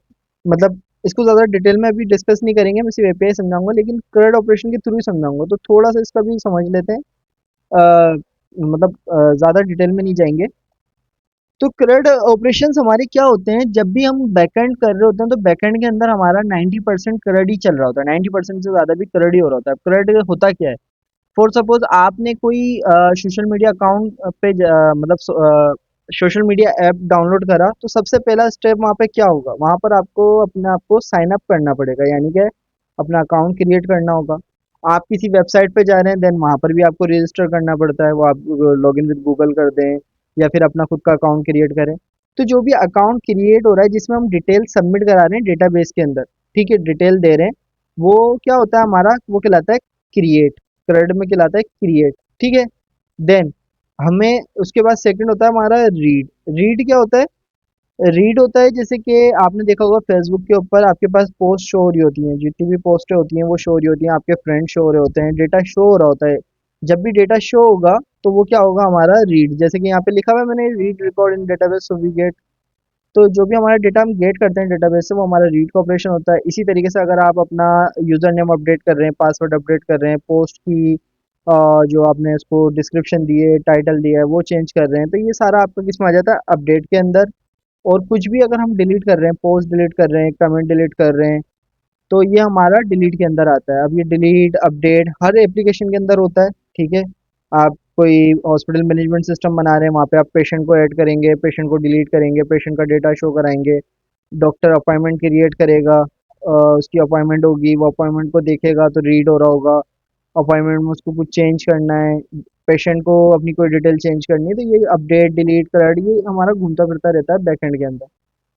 मतलब इसको ज़्यादा डिटेल में अभी डिस्कस नहीं करेंगे, मैं सिर्फ एपीआई समझाऊंगा, लेकिन CRUD ऑपरेशन के थ्रू ही समझाऊंगा, तो थोड़ा सा इसका भी समझ लेते हैं। मतलब ज़्यादा डिटेल में नहीं जाएंगे। तो CRUD ऑपरेशंस हमारे क्या होते हैं, जब भी हम बैकएंड कर रहे होते हैं तो बैकएंड के अंदर हमारा 90% CRUD ही चल रहा होता है, 90% से ज़्यादा भी CRUD ही हो रहा होता है। CRUD होता क्या है? फॉर सपोज आपने कोई सोशल मीडिया अकाउंट पे मतलब सोशल मीडिया ऐप डाउनलोड करा, तो सबसे पहला स्टेप वहाँ पे क्या होगा, वहाँ पर आपको अपने आप को साइन अप करना पड़ेगा, यानी कि अपना अकाउंट क्रिएट करना होगा। आप किसी वेबसाइट पे जा रहे हैं, देन वहाँ पर भी आपको रजिस्टर करना पड़ता है, वो आप लॉगिन विद गूगल कर दें या फिर अपना खुद का अकाउंट क्रिएट करें। तो जो भी अकाउंट क्रिएट हो रहा है जिसमें हम डिटेल सबमिट करा रहे हैं डेटाबेस के अंदर, ठीक है, डिटेल दे रहे हैं, वो क्या होता है हमारा, वो कहलाता है क्रिएट। CRUD में कहलाता है क्रिएट, ठीक है। देन हमें उसके बाद सेकंड होता है हमारा रीड। रीड क्या होता है? रीड होता है जैसे कि आपने देखा होगा फेसबुक के ऊपर आपके पास पोस्ट शो हो रही होती हैं, जितनी भी पोस्टें होती हैं वो शो हो रही होती हैं, आपके फ्रेंड शो हो रहे होते हैं, डेटा शो हो रहा होता है। जब भी डेटा शो होगा तो वो क्या होगा हमारा रीड, जैसे कि यहाँ पे लिखा हुआ है मैंने, read record in database so we get. तो जो भी हमारा डेटा हम गेट करते हैं डेटाबेस से वो हमारा रीड का ऑपरेशन होता है। इसी तरीके से अगर आप अपना यूजर नेम अपडेट कर रहे हैं, पासवर्ड अपडेट कर रहे हैं, पोस्ट की जो आपने उसको डिस्क्रिप्शन दिए, टाइटल दिया है, वो चेंज कर रहे हैं, तो ये सारा आपका किस में आ जाता है, अपडेट के अंदर। और कुछ भी अगर हम डिलीट कर रहे हैं, पोस्ट डिलीट कर रहे हैं, कमेंट डिलीट कर रहे हैं, तो ये हमारा डिलीट के अंदर आता है। अब ये डिलीट अपडेट हर एप्लीकेशन के अंदर होता है, ठीक है। आप कोई हॉस्पिटल मैनेजमेंट सिस्टम बना रहे हैं, वहाँ पे आप पेशेंट को ऐड करेंगे, पेशेंट को डिलीट करेंगे, पेशेंट का डेटा शो कराएंगे। डॉक्टर अपॉइंटमेंट क्रिएट करेगा, उसकी अपॉइंटमेंट होगी, वो अपॉइंटमेंट को देखेगा तो रीड हो रहा होगा। अपॉइंटमेंट में उसको कुछ चेंज करना है, पेशेंट को अपनी कोई डिटेल चेंज करनी है, तो ये अपडेट डिलीट कर ये हमारा घूमता फिरता रहता है बैकएंड के अंदर।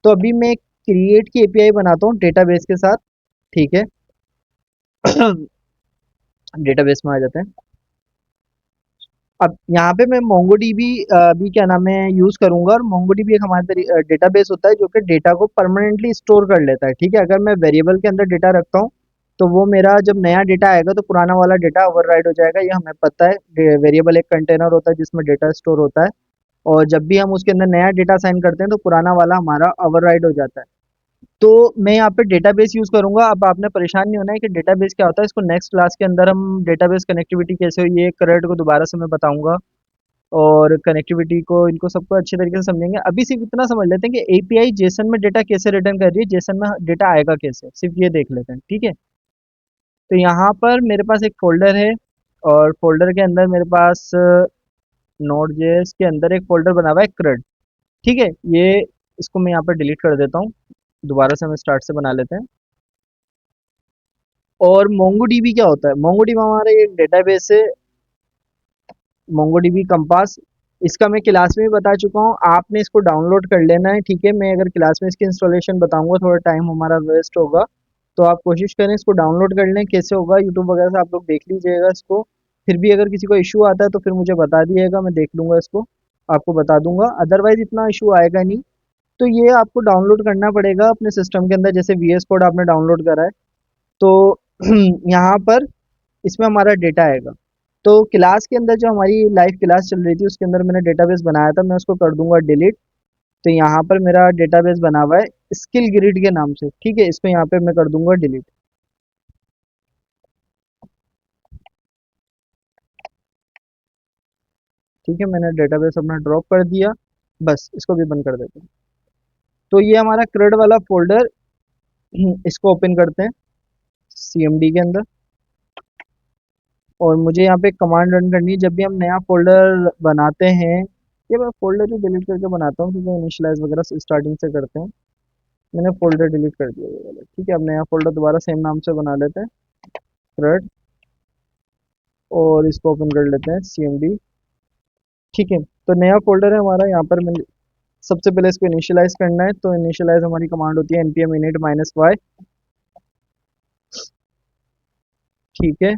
तो अभी मैं क्रिएट की एपीआई बनाता हूँ डेटाबेस के साथ, ठीक है। डेटाबेस में आ जाते हैं। अब यहाँ पे मैं मोंगोडीबी भी क्या नाम है यूज करूंगा, और मोंगोडीबी एक हमारा डेटाबेस होता है जो कि डेटा को परमानेंटली स्टोर कर लेता है, ठीक है। अगर मैं वेरिएबल के अंदर डेटा रखता हूँ तो वो मेरा जब नया डेटा आएगा तो पुराना वाला डेटा ओवरराइट हो जाएगा, ये हमें पता है। वेरिएबल एक कंटेनर होता है जिसमें डेटा स्टोर होता है, और जब भी हम उसके अंदर नया डेटा साइन करते हैं तो पुराना वाला हमारा ओवरराइट हो जाता है। तो मैं यहाँ पे डेटाबेस यूज़ करूँगा। अब आपने परेशान नहीं होना है कि डेटाबेस क्या होता है, इसको नेक्स्ट क्लास के अंदर हम डेटाबेस कनेक्टिविटी कैसे हुई है, CRUD को दोबारा से मैं बताऊँगा, और कनेक्टिविटी को इनको सबको अच्छे तरीके से समझेंगे। अभी सिर्फ इतना समझ लेते हैं कि एपीआई जेसन में डेटा कैसे रिटर्न कर रही है, जेसन में डेटा आएगा कैसे, सिर्फ ये देख लेते हैं, ठीक है। तो यहाँ पर मेरे पास एक फ़ोल्डर है, और फ़ोल्डर के अंदर मेरे पास नोड जेएस के अंदर एक फ़ोल्डर बना हुआ है CRUD, ठीक है। ये इसको मैं यहाँ पर डिलीट कर देता हूँ, दोबारा से हम स्टार्ट से बना लेते हैं। और मोंगोडीबी क्या होता है? मोंगोडीबी हमारा एक डेटाबेस है, मोंगोडीबी कंपास। इसका मैं क्लास में भी बता चुका हूँ, आपने इसको डाउनलोड कर लेना है, ठीक है। मैं अगर क्लास में इसकी इंस्टॉलेशन बताऊंगा थोड़ा टाइम हमारा वेस्ट होगा, तो आप कोशिश करें इसको डाउनलोड कर लें। कैसे होगा यूट्यूब वगैरह से आप लोग देख लीजिएगा इसको। फिर भी अगर किसी को इशू आता है तो फिर मुझे बता दिएगा, मैं देख लूंगा इसको, आपको बता दूंगा, अदरवाइज इतना इशू आएगा नहीं। तो ये आपको डाउनलोड करना पड़ेगा अपने सिस्टम के अंदर, जैसे वीएस कोड आपने डाउनलोड करा है, तो यहाँ पर इसमें हमारा डेटा आएगा। तो क्लास के अंदर जो हमारी लाइव क्लास चल रही थी उसके अंदर मैंने डेटाबेस बनाया था, मैं उसको कर दूंगा डिलीट। तो यहाँ पर मेरा डेटाबेस बना हुआ है स्किल ग्रिड के नाम से, ठीक है, इसको यहाँ पे मैं कर दूंगा डिलीट। ठीक है, मैंने डेटाबेस अपना ड्रॉप कर दिया, बस इसको भी बंद कर देते हैं। तो ये हमारा CRUD वाला फोल्डर, इसको ओपन करते हैं सीएमडी के अंदर। और मुझे यहाँ पे कमांड रन करनी है जब भी हम नया फोल्डर बनाते हैं। ये मैं फोल्डर ही डिलीट करके बनाता हूँ क्योंकि इनिशियलाइज वगैरह स्टार्टिंग से करते हैं। मैंने फोल्डर डिलीट कर दिया ये वाला, ठीक है। अब नया फोल्डर दोबारा सेम नाम से बना लेते हैं, CRUD, और इसको ओपन कर लेते हैं CMD, ठीक है। तो नया फोल्डर है हमारा, यहाँ पर मैंने सबसे पहले इसको इनिशियलाइज करना है, तो इनिशियलाइज हमारी कमांड होती है npm init -y, ठीक है।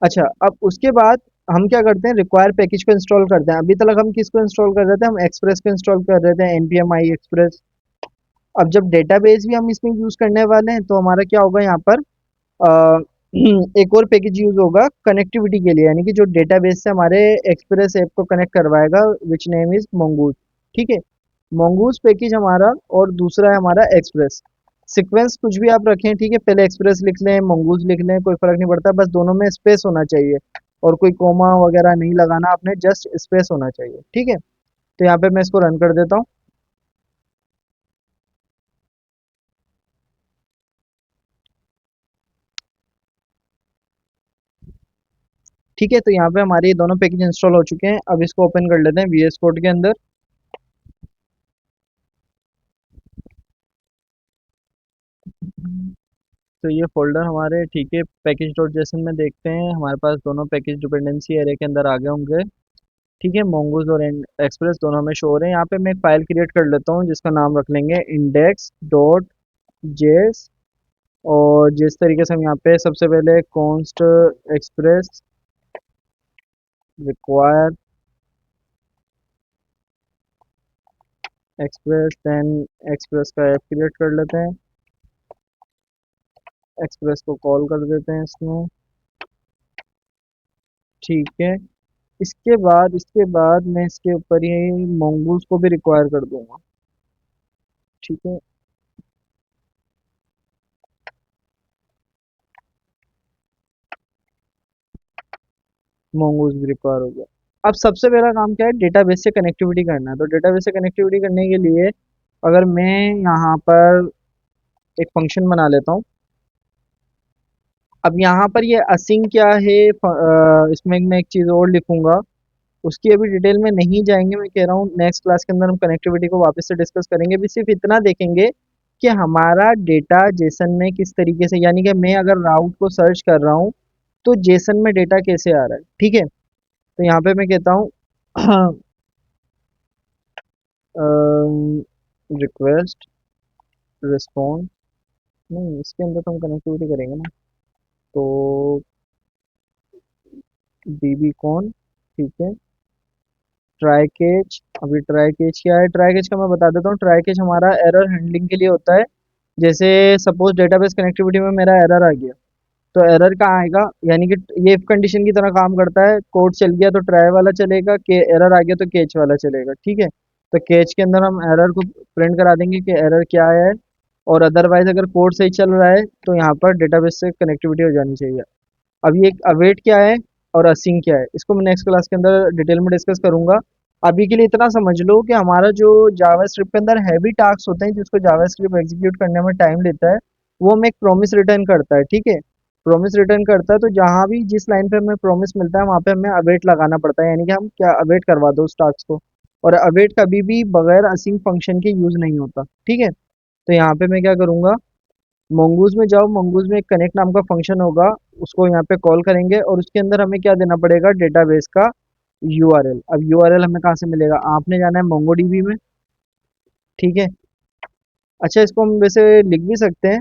अच्छा, अब उसके बाद हम क्या करते हैं, रिक्वायर पैकेज को इंस्टॉल करते हैं। अभी तक हम किसको इंस्टॉल कर रहे थे, हम एक्सप्रेस को इंस्टॉल कर रहे थे, npm i एक्सप्रेस। अब जब डेटाबेस भी हम इसमें यूज करने वाले हैं तो हमारा क्या होगा यहाँ पर, एक और पैकेज यूज होगा कनेक्टिविटी के लिए, यानी कि जो डेटाबेस से हमारे एक्सप्रेस ऐप को कनेक्ट करवाएगा, विच नेम इज मोंगूज। ठीक है, मोंगूज पैकेज हमारा, और दूसरा है हमारा एक्सप्रेस। सीक्वेंस कुछ भी आप रखें, ठीक है, पहले एक्सप्रेस लिख लें, मोंगूज लिख लें, कोई फर्क नहीं पड़ता, बस दोनों में स्पेस होना चाहिए, और कोई कोमा वगैरह नहीं लगाना आपने, जस्ट स्पेस होना चाहिए। ठीक है, तो यहाँ पे मैं इसको रन कर देता हूँ। ठीक है, तो यहाँ पे हमारे ये दोनों पैकेज इंस्टॉल हो चुके हैं। अब इसको ओपन कर लेते हैं VS कोड के अंदर। तो ये फोल्डर हमारे, ठीक है, पैकेज डॉट जेसन में देखते हैं, हमारे पास दोनों पैकेज डिपेंडेंसी एरे के अंदर आ गए होंगे। ठीक है, मोंगोज और एक्सप्रेस दोनों हमें शो हो रहे हैं। यहाँ पे मैं एक फाइल क्रिएट कर लेता हूँ जिसका नाम रख लेंगे इंडेक्स डॉट जेस। और जिस तरीके से हम यहाँ पे सबसे पहले const express require express, then express का ऐप क्रिएट कर लेते हैं, एक्सप्रेस को कॉल कर देते हैं इसमें। ठीक है, इसके बाद मैं इसके ऊपर ही मोंगूज को भी रिक्वायर कर दूंगा। ठीक है, मोंगूज भी रिक्वायर हो गया। अब सबसे पहला काम क्या है, डेटाबेस से कनेक्टिविटी करना है। तो डेटाबेस से कनेक्टिविटी करने के लिए अगर मैं यहाँ पर एक फंक्शन बना लेता हूँ। अब यहाँ पर ये असिंग क्या है, इसमें मैं एक चीज़ और लिखूंगा, उसकी अभी डिटेल में नहीं जाएंगे, मैं कह रहा हूँ नेक्स्ट क्लास के अंदर हम कनेक्टिविटी को वापस से डिस्कस करेंगे। भी सिर्फ इतना देखेंगे कि हमारा डेटा जेसन में किस तरीके से, यानी कि मैं अगर राउट को सर्च कर रहा हूँ तो जेसन में डेटा कैसे आ रहा है। ठीक है, तो यहाँ पे मैं कहता हूँ रिक्वेस्ट रिस्पॉन्स, नहीं इसके अंदर तो हम कनेक्टिविटी करेंगे ना, तो डीबी कौन, ठीक है, ट्राई केज। अभी ट्राई केज क्या है, ट्राई केज का मैं बता देता हूँ। ट्राई केज हमारा एरर हैंडलिंग के लिए होता है। जैसे सपोज डेटाबेस कनेक्टिविटी में मेरा एरर आ गया, तो एरर कहाँ आएगा, यानी कि ये इफ कंडीशन की तरह काम करता है। कोड चल गया तो ट्राई वाला चलेगा, के एरर आ गया तो केच वाला चलेगा। ठीक है, तो केच के अंदर हम एरर को प्रिंट करा देंगे कि एरर क्या आया है, और अदरवाइज अगर कोड सही चल रहा है तो यहाँ पर डेटाबेस से कनेक्टिविटी हो जानी चाहिए। अब ये अवेट क्या है और असिंग क्या है, इसको मैं नेक्स्ट क्लास के अंदर डिटेल में डिस्कस करूंगा। अभी के लिए इतना समझ लो कि हमारा जो जावास्क्रिप्ट के अंदर हैवी टास्क होते हैं, जिसको जावास्क्रिप्ट एग्जीक्यूट करने में टाइम लेता है, वो हमें एक प्रॉमिस रिटर्न करता है। ठीक है, प्रॉमिस रिटर्न करता है, तो जहाँ भी जिस लाइन पे हमें प्रॉमिस मिलता है वहाँ पे हमें अवेट लगाना पड़ता है, यानी कि हम क्या अवेट करवा दो उस टास्क को। और अवेट कभी भी बगैर असिंग फंक्शन के यूज नहीं होता। ठीक है, तो यहाँ पे मैं क्या करूँगा, मोंगूज में जाओ, मोंगूज में एक कनेक्ट नाम का फंक्शन होगा, उसको यहाँ पे कॉल करेंगे, और उसके अंदर हमें क्या देना पड़ेगा, डेटाबेस का यूआरएल। अब यूआरएल हमें कहाँ से मिलेगा, आपने जाना है मोंगोडीबी में। ठीक है, अच्छा इसको हम वैसे लिख भी सकते हैं,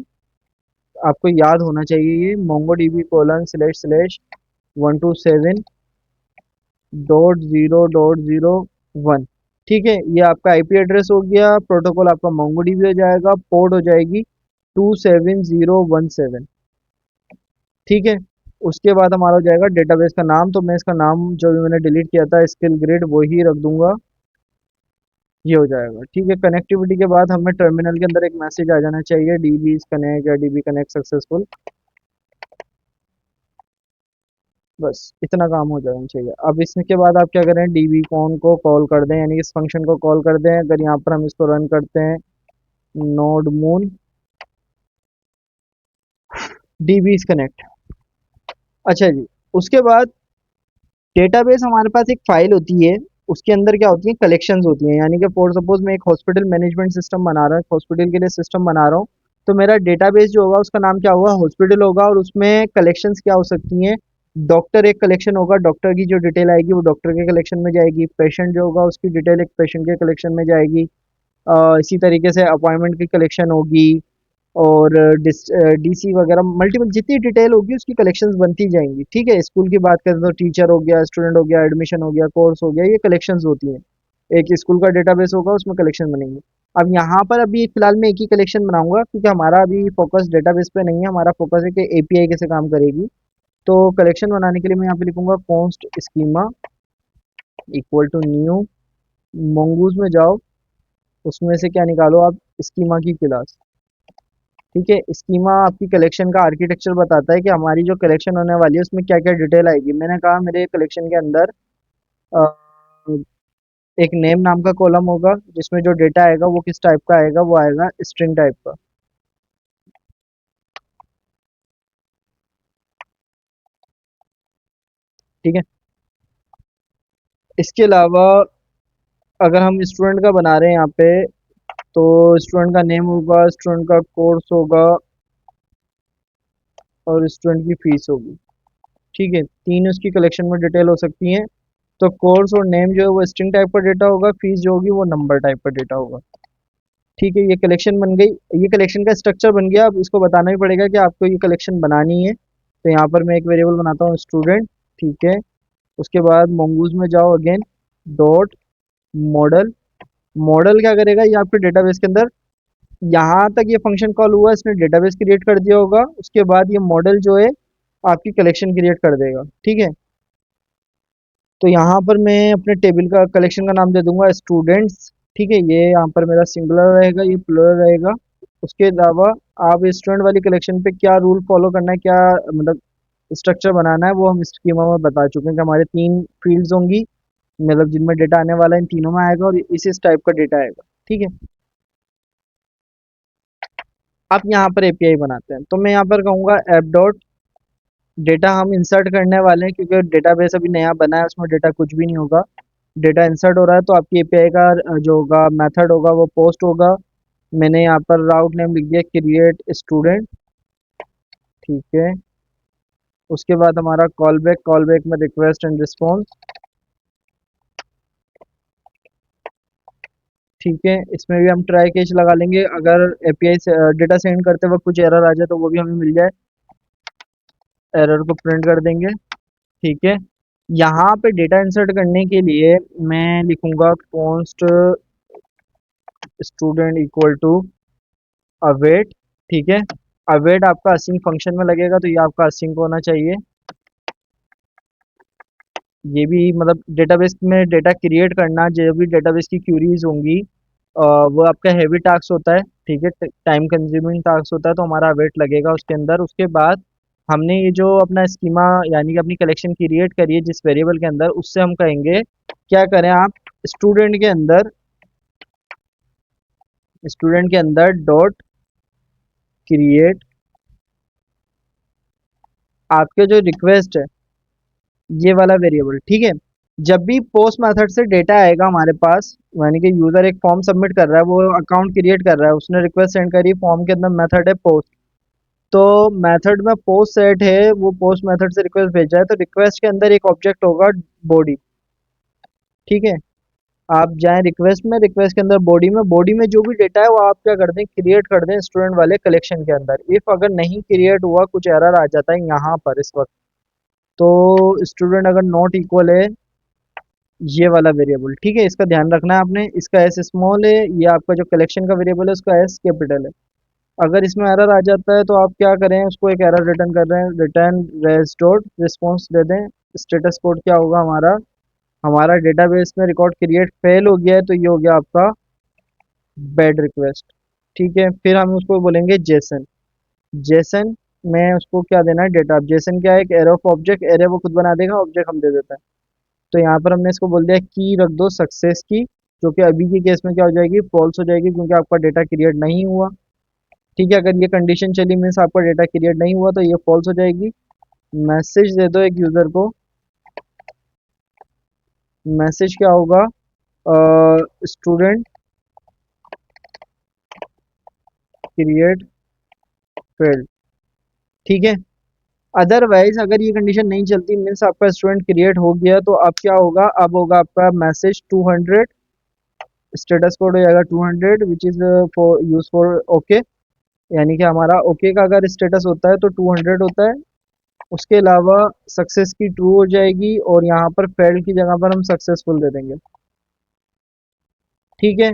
आपको याद होना चाहिए ये, MongoDB colon slash slash 127 dot zero dot zero one. ठीक है, ये आपका आईपी एड्रेस हो गया, प्रोटोकॉल आपका मोंगोडीबी हो जाएगा, पोर्ट हो जाएगी 27017। ठीक है, उसके बाद हमारा हो जाएगा डेटाबेस का नाम, तो मैं इसका नाम जो भी मैंने डिलीट किया था स्किल ग्रिड वही रख दूंगा, ये हो जाएगा। ठीक है, कनेक्टिविटी के बाद हमें टर्मिनल के अंदर एक मैसेज आ जाना चाहिए, डीबी इज कनेक्ट या डीबी कनेक्ट सक्सेसफुल। बस इतना काम हो जाना चाहिए। अब इसके बाद आप क्या करें, डीबी कॉन को कॉल कर दें, यानी इस फंक्शन को कॉल कर दें। अगर यहाँ पर हम इसको रन करते हैं, node moon dB is connect. अच्छा जी, उसके बाद डेटाबेस हमारे पास एक फाइल होती है, उसके अंदर क्या होती है, कलेक्शंस होती हैं। यानी कि फॉर सपोज मैं एक हॉस्पिटल मैनेजमेंट सिस्टम बना रहा हूँ, हॉस्पिटल के लिए सिस्टम बना रहा हूँ, तो मेरा डेटाबेस जो होगा उसका नाम क्या होगा, हॉस्पिटल होगा, और उसमें कलेक्शंस क्या हो सकती हैं, डॉक्टर एक कलेक्शन होगा, डॉक्टर की जो डिटेल आएगी वो डॉक्टर के कलेक्शन में जाएगी, पेशेंट जो होगा उसकी डिटेल एक पेशेंट के कलेक्शन में जाएगी, इसी तरीके से अपॉइंटमेंट की कलेक्शन होगी, और डीसी वगैरह मल्टीपल जितनी डिटेल होगी उसकी कलेक्शंस बनती जाएंगी। ठीक है, स्कूल की बात करें तो टीचर हो गया, स्टूडेंट हो गया, एडमिशन हो गया, कोर्स हो गया, ये कलेक्शंस होती हैं। एक स्कूल का डेटाबेस होगा, उसमें कलेक्शन बनेंगे। अब यहाँ पर अभी फिलहाल मैं एक ही कलेक्शन बनाऊंगा क्योंकि हमारा अभी फोकस डेटाबेस पे नहीं है, हमारा फोकस है कि एपीआई कैसे काम करेगी। तो कलेक्शन बनाने के लिए मैं यहाँ पे लिखूंगा const schema equal to new mongoose में जाओ, उसमें से क्या निकालो आप, स्कीमा की क्लास। ठीक है, स्कीमा आपकी कलेक्शन का आर्किटेक्चर बताता है कि हमारी जो कलेक्शन होने वाली है उसमें क्या क्या डिटेल आएगी। मैंने कहा मेरे कलेक्शन के अंदर अ, एक नेम नाम का कॉलम होगा जिसमें जो डेटा आएगा वो किस टाइप का आएगा, वो आएगा स्ट्रिंग टाइप का। ठीक है, इसके अलावा अगर हम स्टूडेंट का बना रहे हैं यहाँ पे, तो स्टूडेंट का नेम होगा, स्टूडेंट का कोर्स होगा और स्टूडेंट की फीस होगी। ठीक है, तीन उसकी कलेक्शन में डिटेल हो सकती हैं। तो कोर्स और नेम जो है वो स्ट्रिंग टाइप का डेटा होगा, फीस जो होगी वो नंबर टाइप का डेटा होगा। ठीक है, ये कलेक्शन बन गई, ये कलेक्शन का स्ट्रक्चर बन गया। अब इसको बताना ही पड़ेगा कि आपको ये कलेक्शन बनानी है। तो यहाँ पर मैं एक वेरिएबल बनाता हूँ स्टूडेंट। ठीक है, उसके बाद मोंगूज में जाओ अगेन, डॉट मॉडल। मॉडल क्या करेगा, ये आपके डेटाबेस के अंदर यहाँ तक ये फंक्शन कॉल हुआ, इसने डेटाबेस क्रिएट कर दिया होगा। उसके बाद ये मॉडल जो है आपकी कलेक्शन क्रिएट कर देगा। ठीक है, तो यहाँ पर मैं अपने टेबल का कलेक्शन का नाम दे दूंगा स्टूडेंट्स। ठीक है, ये यहाँ पर मेरा सिंगुलर रहेगा, ये प्लुरल रहेगा। उसके अलावा आप स्टूडेंट वाली कलेक्शन पे क्या रूल फॉलो करना है, क्या मतलब स्ट्रक्चर बनाना है, वो हम इस स्कीमा में बता चुके हैं कि हमारे तीन फील्ड्स होंगी, मतलब जिनमें डेटा आने वाला है, इन तीनों में आएगा और इस टाइप का डेटा आएगा। ठीक है, अब यहाँ पर एपीआई बनाते हैं। तो मैं यहाँ पर कहूँगा ऐप डॉट डेटा हम इंसर्ट करने वाले हैं क्योंकि डेटाबेस अभी नया बना है, उसमें डेटा कुछ भी नहीं होगा। डेटा इंसर्ट हो रहा है तो आपकी एपीआई का जो होगा मेथड होगा वो पोस्ट होगा। मैंने यहाँ पर राउट नेम लिख दिया क्रिएट स्टूडेंट। ठीक है, उसके बाद हमारा कॉल बैक में रिक्वेस्ट एंड रिस्पॉन्स। ठीक है, इसमें भी हम ट्राई कैच लगा लेंगे, अगर एपीआई से डेटा सेंड करते वक्त कुछ एरर आ जाए तो वो भी हमें मिल जाए, एरर को प्रिंट कर देंगे। ठीक है, यहाँ पे डेटा इंसर्ट करने के लिए मैं लिखूंगा const student equal to await. ठीक है, अवेट आपका असिंक फंक्शन में लगेगा तो ये आपका असिंक होना चाहिए। ये भी मतलब डेटाबेस में डेटा क्रिएट करना, जो भी डेटाबेस की क्यूरीज होंगी वो आपका हैवी टास्क होता है। ठीक है, टाइम कंज्यूमिंग टास्क होता है, तो हमारा वेट लगेगा उसके अंदर। उसके बाद हमने ये जो अपना स्कीमा यानी कि अपनी कलेक्शन क्रिएट करी है जिस वेरिएबल के अंदर, उससे हम कहेंगे क्या करें आप, स्टूडेंट के अंदर डॉट क्रिएट आपके जो रिक्वेस्ट है ये वाला वेरिएबल। ठीक है, जब भी पोस्ट मेथड से डेटा आएगा हमारे पास, यानी कि यूजर एक फॉर्म सबमिट कर रहा है, वो अकाउंट क्रिएट कर रहा है, उसने रिक्वेस्ट सेंड करी, फॉर्म के अंदर मेथड है पोस्ट। तो मेथड में पोस्ट सेट है, वो पोस्ट मेथड से रिक्वेस्ट भेजा है, तो रिक्वेस्ट के अंदर एक ऑब्जेक्ट होगा बॉडी। ठीक है, आप जाएं रिक्वेस्ट में, रिक्वेस्ट के अंदर बॉडी में जो भी डेटा है वो आप क्या कर दें, क्रिएट कर दें स्टूडेंट वाले कलेक्शन के अंदर। इफ अगर नहीं क्रिएट हुआ, कुछ एरर आ जाता है यहाँ पर इस वक्त, तो स्टूडेंट अगर नॉट इक्वल है ये वाला वेरिएबल। ठीक है, इसका ध्यान रखना है आपने, इसका एस स्मॉल है, ये आपका जो कलेक्शन का वेरिएबल है उसका एस कैपिटल है। अगर इसमें एरर आ जाता है तो आप क्या करें, उसको एक एरर रिटर्न कर रहे हैं, रिटर्न रेस डॉट रिस्पॉन्स दे दें। स्टेटस कोड क्या होगा हमारा, हमारा डेटाबेस में रिकॉर्ड क्रिएट फेल हो गया है तो ये हो गया आपका बैड रिक्वेस्ट। ठीक है, फिर हम उसको बोलेंगे जेसन। जेसन में उसको क्या देना है, डेटा। जेसन क्या है, एक एरे ऑफ ऑब्जेक्ट, एरे वो खुद बना देगा, ऑब्जेक्ट हम दे देते हैं। तो यहाँ पर हमने इसको बोल दिया की रख दो सक्सेस की, जो कि अभी के केस में क्या हो जाएगी, फॉल्स हो जाएगी क्योंकि आपका डेटा क्रिएट नहीं हुआ। ठीक है, अगर ये कंडीशन चली मीन्स आपका डेटा क्रिएट नहीं हुआ तो ये फॉल्स हो जाएगी। मैसेज दे दो एक यूजर को, मैसेज क्या होगा, स्टूडेंट क्रिएट फेल्ड। ठीक है, अदरवाइज अगर ये कंडीशन नहीं चलती मीन्स आपका स्टूडेंट क्रिएट हो गया, तो अब क्या होगा, अब होगा आपका मैसेज 200, स्टेटस कोड हो जाएगा 200 which is for use for okay. यानी कि हमारा ओके का अगर स्टेटस होता है तो 200 होता है। उसके अलावा सक्सेस की ट्रू हो जाएगी और यहाँ पर फेल्ड की जगह पर हम सक्सेसफुल दे देंगे। ठीक है,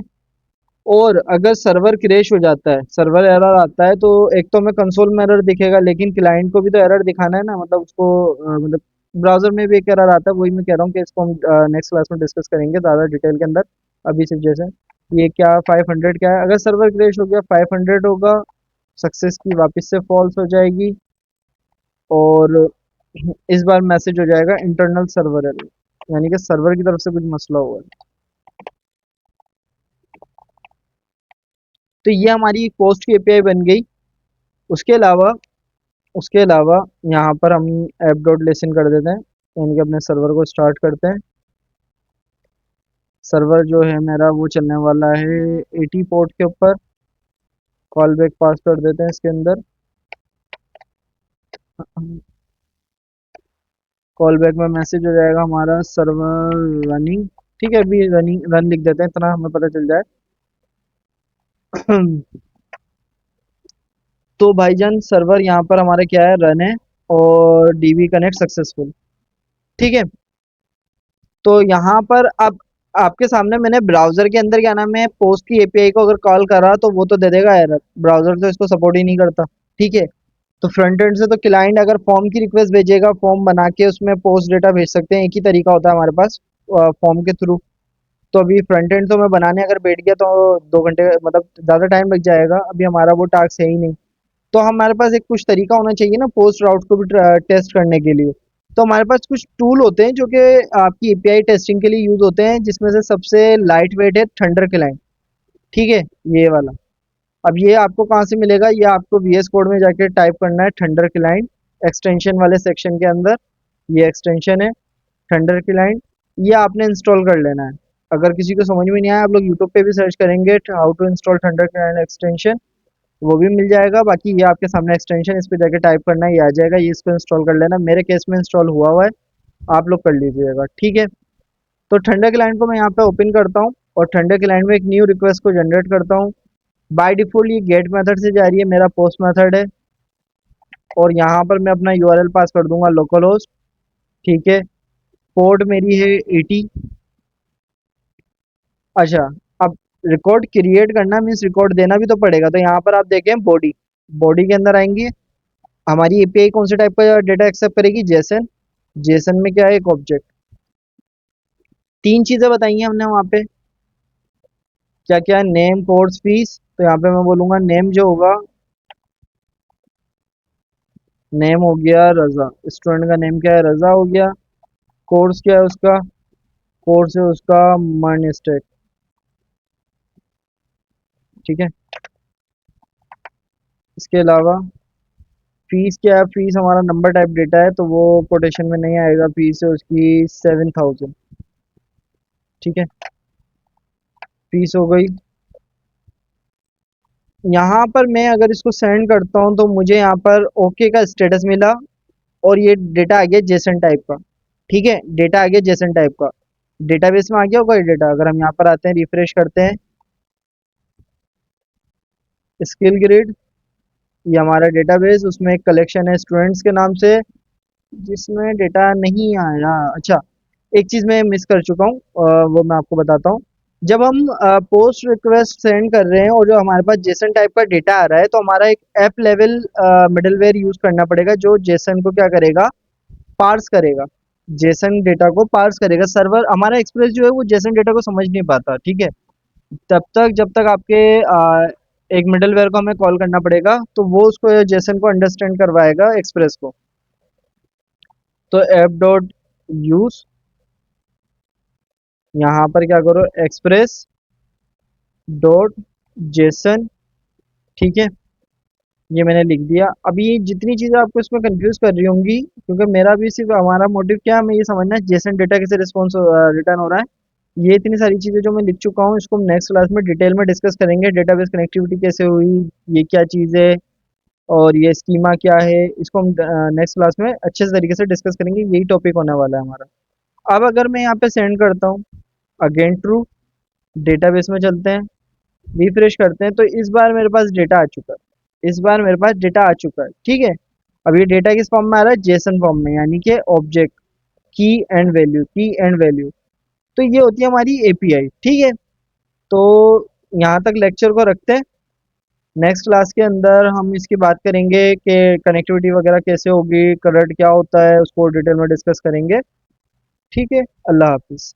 और अगर सर्वर क्रैश हो जाता है, सर्वर एरर आता है, तो एक तो हमें कंसोल में एरर दिखेगा, लेकिन क्लाइंट को भी तो एरर दिखाना है ना, मतलब उसको मतलब ब्राउजर में भी एक एरर आता है। वही मैं कह रहा हूँ कि इसको हम नेक्स्ट क्लास में डिस्कस करेंगे ज़्यादा डिटेल के अंदर। अभी सिर्फ जैसे ये क्या 500 क्या है, अगर सर्वर क्रैश हो गया 500 होगा, सक्सेस की वापस से फॉल्स हो जाएगी, और इस बार मैसेज हो जाएगा इंटरनल सर्वर एरर, यानी कि सर्वर की तरफ से कुछ मसला हुआ है। तो ये हमारी एक पोस्ट की एपीआई बन गई। उसके अलावा उसके अलावा यहाँ पर हम ऐप डॉट लिसन कर देते हैं, यानी कि अपने सर्वर को स्टार्ट करते हैं। सर्वर जो है मेरा वो चलने वाला है 80 पोर्ट के ऊपर। कॉल बैक पास कर देते हैं इसके अंदर। कॉल बैक में मैसेज हो जाएगा हमारा सर्वर रनिंग। ठीक है, अभी रनिंग रन लिख देते हैं, इतना हमें पता चल जाए। तो भाईजान सर्वर यहाँ पर हमारा क्या है, रन है, और डीबी कनेक्ट सक्सेसफुल। ठीक है, तो यहाँ पर अब आपके सामने मैंने ब्राउजर के अंदर क्या नाम है, पोस्ट की एपीआई को अगर कॉल करा तो वो तो दे देगा एरर, ब्राउजर तो इसको सपोर्ट ही नहीं करता। ठीक है, तो फ्रंट एंड से तो क्लाइंट अगर फॉर्म की रिक्वेस्ट भेजेगा, फॉर्म बना के उसमें पोस्ट डेटा भेज सकते हैं, एक ही तरीका होता है हमारे पास फॉर्म के थ्रू। तो अभी फ्रंट एंड तो मैं बनाने अगर बैठ गया तो 2 घंटे मतलब ज़्यादा टाइम लग जाएगा, अभी हमारा वो टास्क है ही नहीं। तो हमारे पास एक कुछ तरीका होना चाहिए ना पोस्ट राउट को भी टेस्ट करने के लिए। तो हमारे पास कुछ टूल होते हैं जो कि आपकी एपीआई टेस्टिंग के लिए यूज होते हैं, जिसमें से सबसे लाइट वेट है थंडर क्लाइंट। ठीक है, ये वाला। अब ये आपको कहाँ से मिलेगा, ये आपको वीएस कोड में जाके टाइप करना है, थंडर क्लाइंट एक्सटेंशन वाले सेक्शन के अंदर। ये एक्सटेंशन है थंडर क्लाइंट, ये आपने इंस्टॉल कर लेना है। अगर किसी को समझ में नहीं आया, आप लोग यूट्यूब पे भी सर्च करेंगे how to install Thunder Client extension, वो भी मिल जाएगा। बाकी ये आपके सामने एक्सटेंशन, इस पे जाके टाइप करना है, ये आ जाएगा, ये इसको इंस्टॉल कर लेना। मेरे केस में इंस्टॉल हुआ है, आप लोग कर लीजिएगा। ठीक है, तो ठंडे क्लाइंट को मैं यहाँ पे ओपन करता हूँ, और ठंडे क्लाइंट में एक न्यू रिक्वेस्ट को जनरेट करता हूँ। बाय डिफॉल्ट ये गेट मेथड से जा रही है, मेरा पोस्ट मेथड है, और यहाँ पर मैं अपना यूआरएल पास कर दूंगा लोकल होस्ट। ठीक है, पोर्ट मेरी है 80। अच्छा, अब रिकॉर्ड क्रिएट करना मीन्स रिकॉर्ड देना भी तो पड़ेगा, तो यहाँ पर आप देखें बॉडी, बॉडी के अंदर आएंगे। हमारी एपीआई कौन से टाइप का डेटा एक्सेप्ट करेगी, जेसन। जेसन में क्या है, एक ऑब्जेक्ट। तीन चीजें बताई हैं हमने वहाँ पे, क्या क्या है, नेम कोर्स फीस। तो यहाँ पे मैं बोलूंगा नेम जो होगा, नेम हो गया रजा, स्टूडेंट का नेम क्या है, रजा हो गया। कोर्स क्या है उसका, कोर्स है उसका मर्न स्टेक। ठीक है, इसके अलावा फीस क्या है, फीस हमारा नंबर टाइप डेटा है, तो वो कोटेशन में नहीं आएगा, फीस है उसकी 7000। ठीक है, फीस हो गई। यहाँ पर मैं अगर इसको सेंड करता हूँ तो मुझे यहाँ पर ओके का स्टेटस मिला, और ये डेटा आ गया जेसन टाइप का। ठीक है, डेटा आ गया जेसन टाइप का, डेटाबेस में आ गया होगा ये डेटा। अगर हम यहाँ पर आते हैं, रिफ्रेश करते हैं, स्किल ग्रिड, ये हमारा डेटाबेस, उसमें एक कलेक्शन है स्टूडेंट्स के नाम से, जिसमें डेटा नहीं आया। अच्छा, एक चीज़ मैं मिस कर चुका हूँ, वो मैं आपको बताता हूँ। जब हम पोस्ट रिक्वेस्ट सेंड कर रहे हैं और जो हमारे पास जेसन टाइप का डेटा आ रहा है, तो हमारा एक ऐप लेवल मिडलवेयर यूज करना पड़ेगा, जो जेसन को क्या करेगा, पार्स करेगा, जेसन डेटा को पार्स करेगा। सर्वर हमारा एक्सप्रेस जो है वो जेसन डेटा को समझ नहीं पाता। ठीक है, तब तक जब तक आपके एक मिडलवेयर को हमें कॉल करना पड़ेगा, तो वो उसको जेसन को अंडरस्टैंड करवाएगा एक्सप्रेस को। तो ऐप डॉट यूज, यहाँ पर क्या करो, एक्सप्रेस डॉट जेसन। ठीक है, ये मैंने लिख दिया। अभी ये जितनी चीज़ें आपको इसमें कंफ्यूज कर रही होंगी, क्योंकि मेरा भी सिर्फ हमारा मोटिव क्या है, हमें ये समझना है जेसन डेटा कैसे रिस्पॉन्स रिटर्न हो रहा है। ये इतनी सारी चीज़ें जो मैं लिख चुका हूँ, इसको हम नेक्स्ट क्लास में डिटेल में डिस्कस करेंगे। डेटाबेस कनेक्टिविटी कैसे हुई, ये क्या चीज़ है, और ये स्कीमा क्या है, इसको हम नेक्स्ट क्लास में अच्छे से तरीके से डिस्कस करेंगे। यही टॉपिक होने वाला है हमारा। अब अगर मैं यहाँ पे सेंड करता हूँ, अगेन ट्रू, डेटाबेस में चलते हैं, रिफ्रेश करते हैं, तो इस बार मेरे पास डेटा आ चुका है, इस बार मेरे पास डेटा आ चुका है। ठीक है, अब ये डेटा किस फॉर्म में आ रहा है, जेसन फॉर्म में, यानी कि ऑब्जेक्ट की एंड वैल्यू, की एंड वैल्यू। तो ये होती है हमारी एपीआई। ठीक है, तो यहाँ तक लेक्चर को रखते हैं। नेक्स्ट क्लास के अंदर हम इसकी बात करेंगे कि कनेक्टिविटी वगैरह कैसे होगी, करंट क्या होता है, उसको डिटेल में डिस्कस करेंगे। ठीक है, अल्लाह हाफिज़।